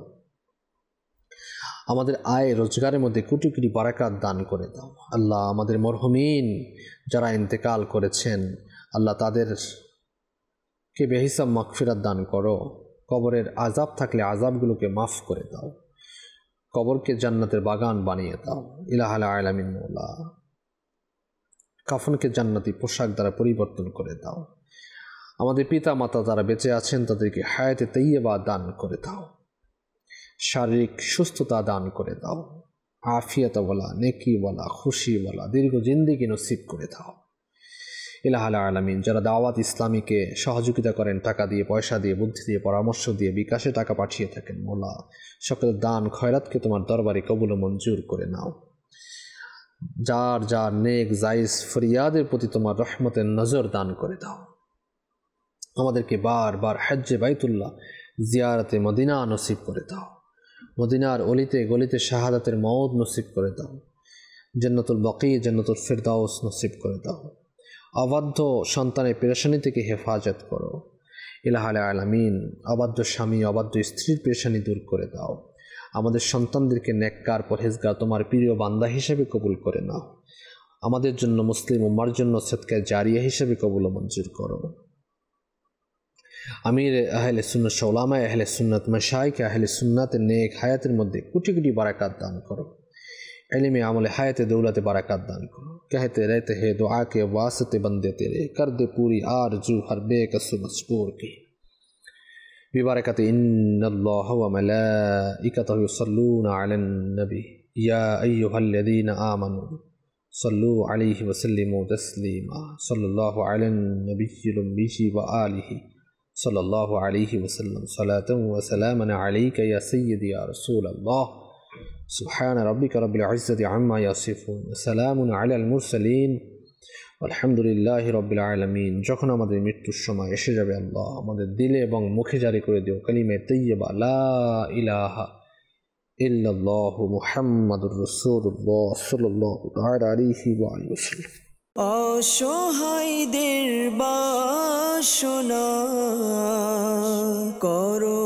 আমাদের আয় রোজগারের মধ্যে কোটি কোটি বারাকাত দান করে দাও। আল্লাহ, আমাদের মরহুমিন যারা ইন্তেকাল করেছেন, আল্লাহ তাদেরকে বেহিসাব মাগফিরাত দান করো। কবরের আযাব থাকলে আযাবগুলোকে মাফ করে দাও। কবরকে জান্নাতের বাগান বানিয়ে দাও ইলাহুল আলামিন মওলা। কাফনকে জান্নাতি পোশাক দ্বারা পরিবর্তন করে দাও। আমাদের পিতা মাতা যারা বেঁচে আছেন তাদেরকে হায়াতে তাইয়্যিবা দান করে দাও। শারীরিক সুস্থতা দান করে দাও। আফিয়াত ওয়ালা, নেকি ওয়ালা, খুশি ওয়ালা দীর্ঘ জিন্দেগি নসিব করে দাও ইলাহুল আলামিন। যারা দাওয়াত ইসলামীকে সহযোগিতা করেন, টাকা দিয়ে, পয়সা দিয়ে, বুদ্ধি দিয়ে, পরামর্শ দিয়ে, বিকাশে টাকা পাঠিয়ে থাকেন মওলা, সকলের দান খয়রাতকে তোমার দরবারে কবুল ও মঞ্জুর করে নাও। যার যার নেক জায়েজ ফরিয়াদের প্রতি তোমার রহমতের নজর দান করে দাও। আমাদেরকে বারবার হজ্জে বাইতুল্লাহ জিয়ারতে মদিনা নসিব করে দাও। মদিনার অলিতে গলিতে শাহাদাতের মওত নসিব করে দাও। জান্নাতুল বাকি, জান্নাতুল ফিরদাউস নসিব করে দাও। অবাধ্য সন্তানের পেরেশানি থেকে হেফাজত করো ইলাহাল আলামিন। অবাধ্য স্বামী, অবাধ্য স্ত্রীর পেরেশানি দূর করে দাও। আমাদের সন্তানদেরকে নেককার, পরহেজগার, তোমার প্রিয় বান্দা হিসেবে কবুল করে নাও। আমাদের জন্য, মুসলিম উম্মার জন্য সদকায়ে জারিয়া হিসেবে কবুল ও মঞ্জুর করো। আমির আহলে সুন্নাত, উলামায়ে আহলে সুন্নাত, মাশায়েখে আহলে সুন্নাতের নেক হায়াতের মধ্যে কোটি কোটি বারাকাত দান করো। इल्म अमल हयात दौलत बरकत दान करो। कहते रहते हैं दुआ के वास्ते बंदे तेरे, कर दे पूरी आरजू हर बेकस मजबूर की। बिबरकत इन्नल्लाह व मलाइकतहु युसल्लूना अलन नबी या अय्युहल्लज़ीना आमनू सल्लू अलैहि व सल्लिमू तस्लीमा। सल्लल्लाहु अलैहि नबिय्यिल उम्मी व आलिहि सल्लल्लाहु अलैहि व सल्लम सलातन व सलामन अलैका या सय्यदी या रसूल अल्लाह। सुब्हान रब्बिका रब्बिल इज्जति अम्मा यासिफून व सलामुन अलाल मुरसलीन আলহামদুলিল্লাহি রাব্বিল আলামিন। যখন আমাদের মৃত্যুর সময় এসে যাবে, আল্লাহ আমাদের দিলে এবং মুখে জারি করে দিও কালিমে তাইয়্যিবা লা ইলাহা ইল্লাল্লাহু মুহাম্মাদুর রাসূলুল্লাহ সাল্লাল্লাহু তাআলা আলাইহি ওয়া আলিহি ওয়াসাল্লাম। অসহায়দের বাসনা করো